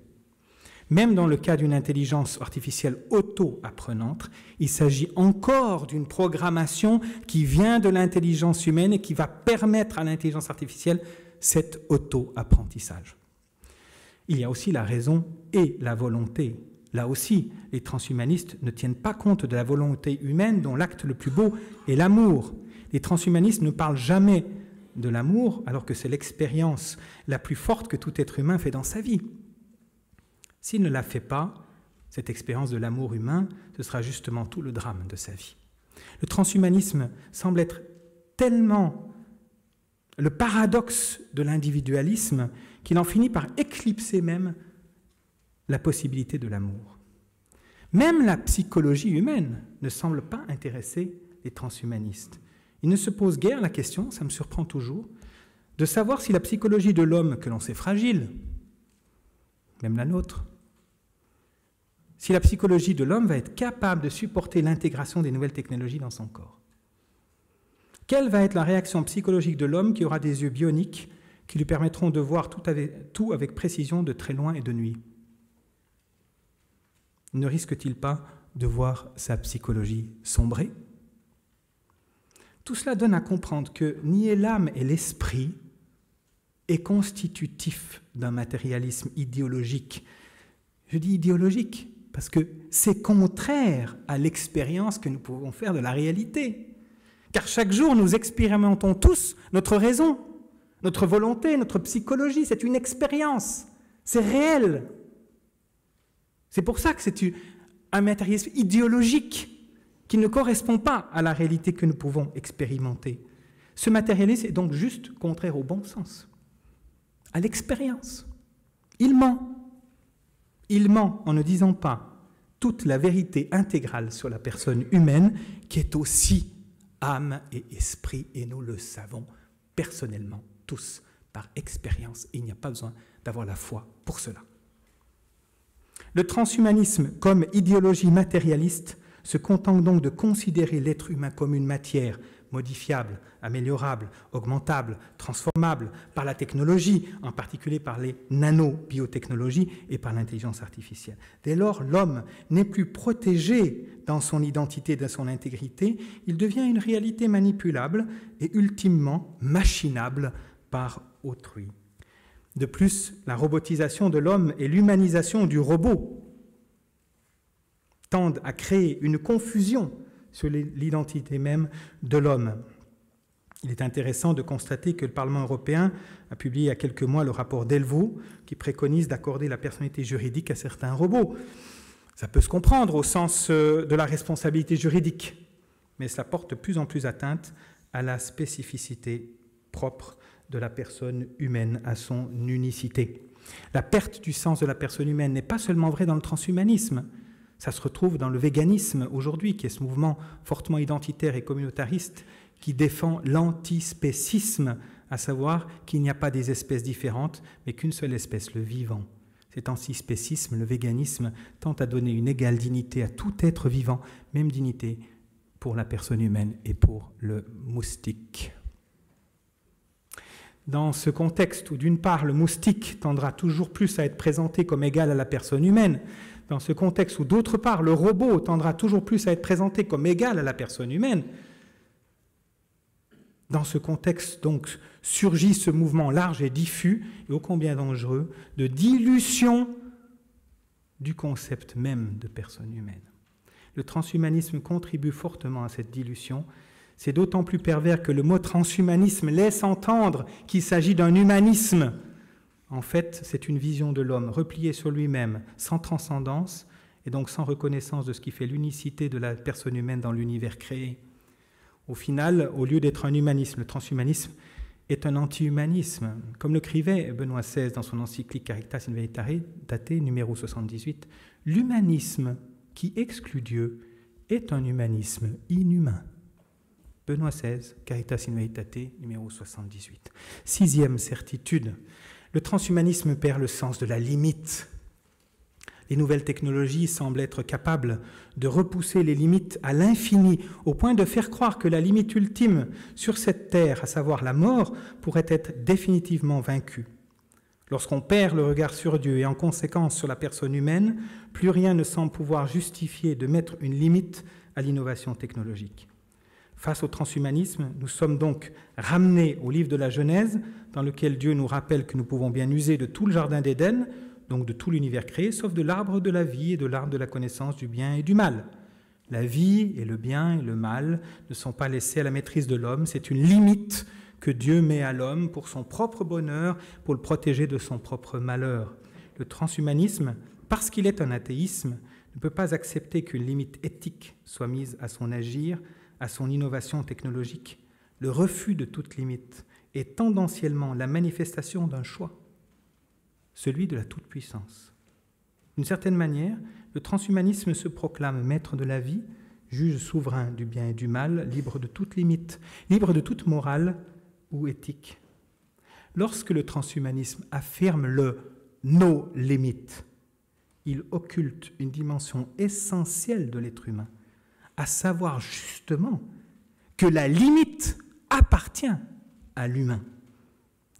Même dans le cas d'une intelligence artificielle auto-apprenante, il s'agit encore d'une programmation qui vient de l'intelligence humaine et qui va permettre à l'intelligence artificielle cet auto-apprentissage. Il y a aussi la raison et la volonté. Là aussi, les transhumanistes ne tiennent pas compte de la volonté humaine dont l'acte le plus beau est l'amour. Les transhumanistes ne parlent jamais de l'amour alors que c'est l'expérience la plus forte que tout être humain fait dans sa vie. S'il ne la fait pas, cette expérience de l'amour humain, ce sera justement tout le drame de sa vie. Le transhumanisme semble être tellement le paradoxe de l'individualisme qu'il en finit par éclipser même la possibilité de l'amour. Même la psychologie humaine ne semble pas intéresser les transhumanistes. Ils ne se posent guère la question, ça me surprend toujours, de savoir si la psychologie de l'homme, que l'on sait fragile, même la nôtre, si la psychologie de l'homme va être capable de supporter l'intégration des nouvelles technologies dans son corps. Quelle va être la réaction psychologique de l'homme qui aura des yeux bioniques qui lui permettront de voir tout avec précision de très loin et de nuit? Ne risque-t-il pas de voir sa psychologie sombrer? Tout cela donne à comprendre que nier l'âme et l'esprit est constitutif d'un matérialisme idéologique. Je dis idéologique parce que c'est contraire à l'expérience que nous pouvons faire de la réalité. Car chaque jour, nous expérimentons tous notre raison, notre volonté, notre psychologie. C'est une expérience, c'est réel. C'est pour ça que c'est un matérialisme idéologique qui ne correspond pas à la réalité que nous pouvons expérimenter. Ce matérialisme est donc juste contraire au bon sens, à l'expérience. Il ment. Il ment en ne disant pas toute la vérité intégrale sur la personne humaine qui est aussi âme et esprit, et nous le savons personnellement, tous, par expérience. Il n'y a pas besoin d'avoir la foi pour cela. Le transhumanisme, comme idéologie matérialiste, se contente donc de considérer l'être humain comme une matière modifiable, améliorable, augmentable, transformable par la technologie, en particulier par les nanobiotechnologies et par l'intelligence artificielle. Dès lors, l'homme n'est plus protégé dans son identité, dans son intégrité, il devient une réalité manipulable et ultimement machinable par autrui. De plus, la robotisation de l'homme et l'humanisation du robot tendent à créer une confusion sur l'identité même de l'homme. Il est intéressant de constater que le Parlement européen a publié il y a quelques mois le rapport Delvaux qui préconise d'accorder la personnalité juridique à certains robots. Ça peut se comprendre au sens de la responsabilité juridique, mais cela porte de plus en plus atteinte à la spécificité propre de la personne humaine, à son unicité. La perte du sens de la personne humaine n'est pas seulement vraie dans le transhumanisme, Ça se retrouve dans le véganisme aujourd'hui, qui est ce mouvement fortement identitaire et communautariste qui défend l'antispécisme, à savoir qu'il n'y a pas des espèces différentes, mais qu'une seule espèce, le vivant. Cet antispécisme, le véganisme, tente à donner une égale dignité à tout être vivant, même dignité pour la personne humaine et pour le moustique. Dans ce contexte où, d'une part, le moustique tendra toujours plus à être présenté comme égal à la personne humaine, dans ce contexte où, d'autre part, le robot tendra toujours plus à être présenté comme égal à la personne humaine, dans ce contexte, donc, surgit ce mouvement large et diffus, et ô combien dangereux, de dilution du concept même de personne humaine. Le transhumanisme contribue fortement à cette dilution. C'est d'autant plus pervers que le mot transhumanisme laisse entendre qu'il s'agit d'un humanisme. En fait, c'est une vision de l'homme replié sur lui-même, sans transcendance, et donc sans reconnaissance de ce qui fait l'unicité de la personne humaine dans l'univers créé. Au final, au lieu d'être un humanisme, le transhumanisme est un anti-humanisme. Comme l'écrivait Benoît XVI dans son encyclique Caritas in Veritate, numéro 78, l'humanisme qui exclut Dieu est un humanisme inhumain. Benoît XVI, Caritas in Veritate, numéro 78. Sixième certitude, le transhumanisme perd le sens de la limite. Les nouvelles technologies semblent être capables de repousser les limites à l'infini, au point de faire croire que la limite ultime sur cette terre, à savoir la mort, pourrait être définitivement vaincue. Lorsqu'on perd le regard sur Dieu et en conséquence sur la personne humaine, plus rien ne semble pouvoir justifier de mettre une limite à l'innovation technologique. Face au transhumanisme, nous sommes donc ramenés au livre de la Genèse, dans lequel Dieu nous rappelle que nous pouvons bien user de tout le jardin d'Éden, donc de tout l'univers créé, sauf de l'arbre de la vie et de l'arbre de la connaissance du bien et du mal. La vie et le bien et le mal ne sont pas laissés à la maîtrise de l'homme, c'est une limite que Dieu met à l'homme pour son propre bonheur, pour le protéger de son propre malheur. Le transhumanisme, parce qu'il est un athéisme, ne peut pas accepter qu'une limite éthique soit mise à son agir, à son innovation technologique. Le refus de toute limite est tendanciellement la manifestation d'un choix, celui de la toute-puissance. D'une certaine manière, le transhumanisme se proclame maître de la vie, juge souverain du bien et du mal, libre de toute limite, libre de toute morale ou éthique. Lorsque le transhumanisme affirme le « no limit », il occulte une dimension essentielle de l'être humain, à savoir justement que la limite appartient à l'humain.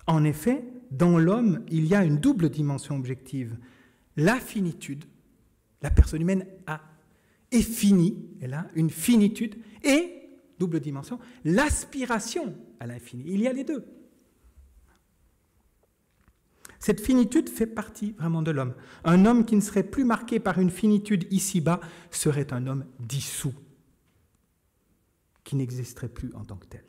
En effet, dans l'homme, il y a une double dimension objective. La finitude, la personne humaine est finie, elle a une finitude, et, double dimension, l'aspiration à l'infini. Il y a les deux. Cette finitude fait partie vraiment de l'homme. Un homme qui ne serait plus marqué par une finitude ici-bas serait un homme dissous, qui n'existerait plus en tant que tel.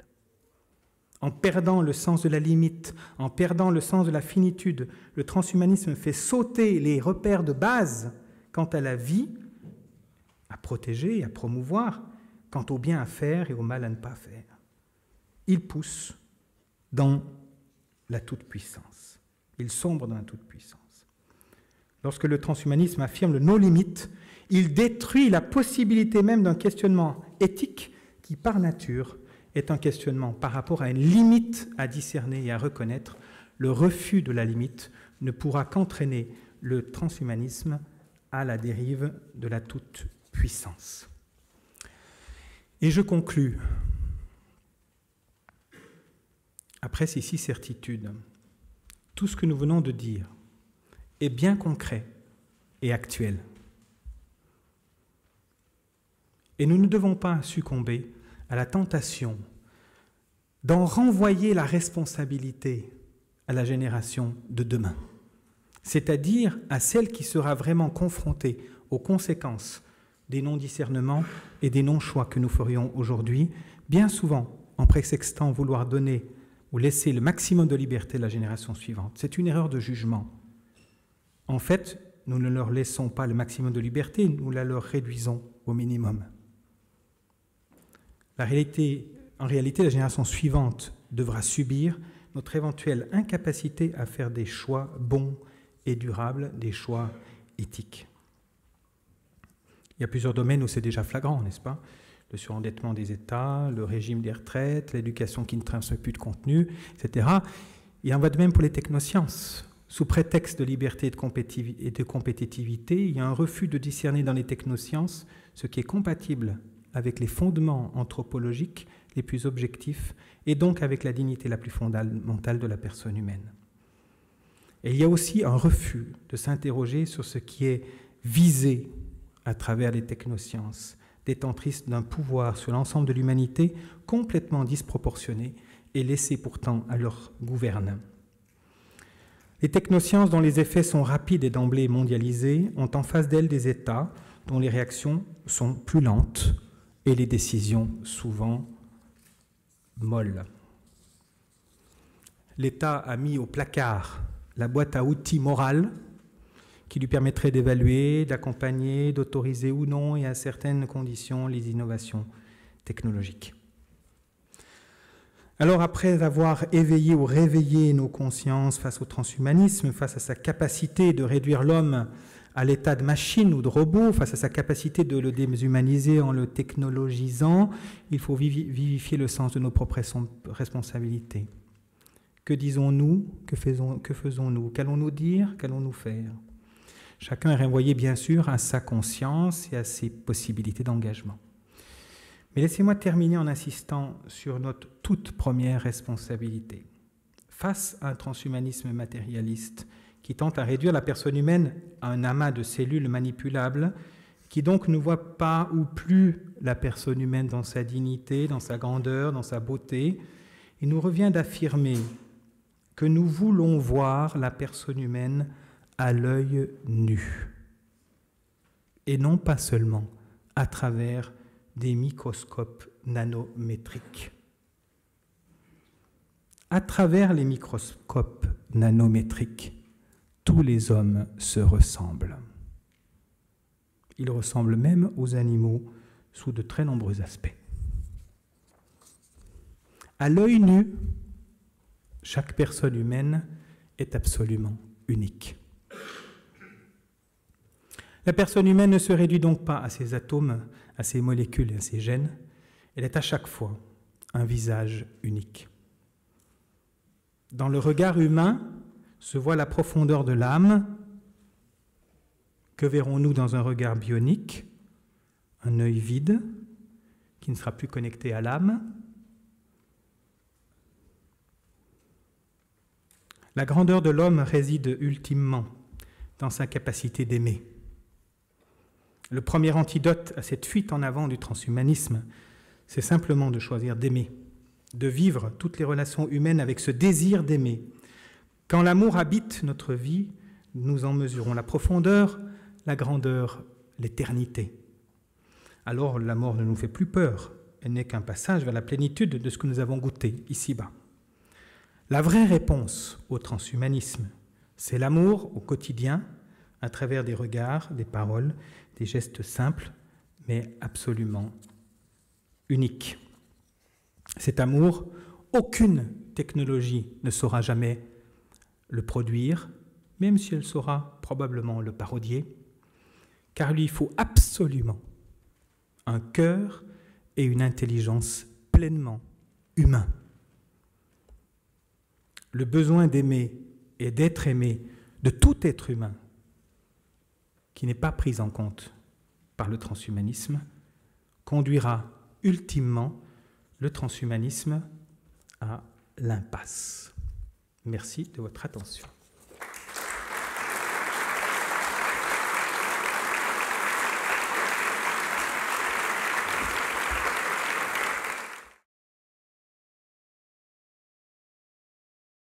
En perdant le sens de la limite, en perdant le sens de la finitude, le transhumanisme fait sauter les repères de base quant à la vie, à protéger et à promouvoir, quant au bien à faire et au mal à ne pas faire. Il pousse dans la toute-puissance. Il sombre dans la toute-puissance. Lorsque le transhumanisme affirme le no-limit, il détruit la possibilité même d'un questionnement éthique qui, par nature, est un questionnement par rapport à une limite à discerner et à reconnaître. Le refus de la limite ne pourra qu'entraîner le transhumanisme à la dérive de la toute-puissance. Et je conclus. Après ces 6 certitudes, tout ce que nous venons de dire est bien concret et actuel. Et nous ne devons pas succomber à la tentation d'en renvoyer la responsabilité à la génération de demain, c'est-à-dire à celle qui sera vraiment confrontée aux conséquences des non-discernements et des non-choix que nous ferions aujourd'hui, bien souvent en prétextant vouloir donner ou laisser le maximum de liberté à la génération suivante. C'est une erreur de jugement. En fait, nous ne leur laissons pas le maximum de liberté, nous la leur réduisons au minimum. En réalité, la génération suivante devra subir notre éventuelle incapacité à faire des choix bons et durables, des choix éthiques. Il y a plusieurs domaines où c'est déjà flagrant, n'est-ce pas? Le surendettement des États, le régime des retraites, l'éducation qui ne transmet plus de contenu, etc. Il en va de même pour les technosciences. Sous prétexte de liberté et de compétitivité, il y a un refus de discerner dans les technosciences ce qui est compatible avec les fondements anthropologiques les plus objectifs et donc avec la dignité la plus fondamentale de la personne humaine. Et il y a aussi un refus de s'interroger sur ce qui est visé à travers les technosciences, détentrices d'un pouvoir sur l'ensemble de l'humanité complètement disproportionné et laissé pourtant à leur gouvernants. Les technosciences, dont les effets sont rapides et d'emblée mondialisés, ont en face d'elles des États dont les réactions sont plus lentes et les décisions souvent molles. L'État a mis au placard la boîte à outils morale qui lui permettrait d'évaluer, d'accompagner, d'autoriser ou non, et à certaines conditions, les innovations technologiques. Alors, après avoir éveillé ou réveillé nos consciences face au transhumanisme, face à sa capacité de réduire l'homme à l'état de machine ou de robot, face à sa capacité de le déshumaniser en le technologisant, il faut vivifier le sens de nos propres responsabilités. Que disons-nous? Que faisons-nous? Qu'allons-nous dire? Qu'allons-nous faire? Chacun est renvoyé, bien sûr, à sa conscience et à ses possibilités d'engagement. Mais laissez-moi terminer en insistant sur notre toute première responsabilité. Face à un transhumanisme matérialiste qui tente à réduire la personne humaine à un amas de cellules manipulables, qui donc ne voit pas ou plus la personne humaine dans sa dignité, dans sa grandeur, dans sa beauté, il nous revient d'affirmer que nous voulons voir la personne humaine à l'œil nu, et non pas seulement à travers des microscopes nanométriques. À travers les microscopes nanométriques, tous les hommes se ressemblent. Ils ressemblent même aux animaux sous de très nombreux aspects. À l'œil nu, chaque personne humaine est absolument unique. La personne humaine ne se réduit donc pas à ses atomes, à ses molécules et à ses gènes. Elle est à chaque fois un visage unique. Dans le regard humain se voit la profondeur de l'âme. Que verrons-nous dans un regard bionique? Un œil vide qui ne sera plus connecté à l'âme. La grandeur de l'homme réside ultimement dans sa capacité d'aimer. Le premier antidote à cette fuite en avant du transhumanisme, c'est simplement de choisir d'aimer, de vivre toutes les relations humaines avec ce désir d'aimer. Quand l'amour habite notre vie, nous en mesurons la profondeur, la grandeur, l'éternité. Alors la mort ne nous fait plus peur, elle n'est qu'un passage vers la plénitude de ce que nous avons goûté ici-bas. La vraie réponse au transhumanisme, c'est l'amour au quotidien, à travers des regards, des paroles, des gestes simples, mais absolument uniques. Cet amour, aucune technologie ne saura jamais le produire, même si elle saura probablement le parodier, car lui, il faut absolument un cœur et une intelligence pleinement humains. Le besoin d'aimer et d'être aimé de tout être humain qui n'est pas pris en compte par le transhumanisme conduira ultimement le transhumanisme à l'impasse. Merci de votre attention.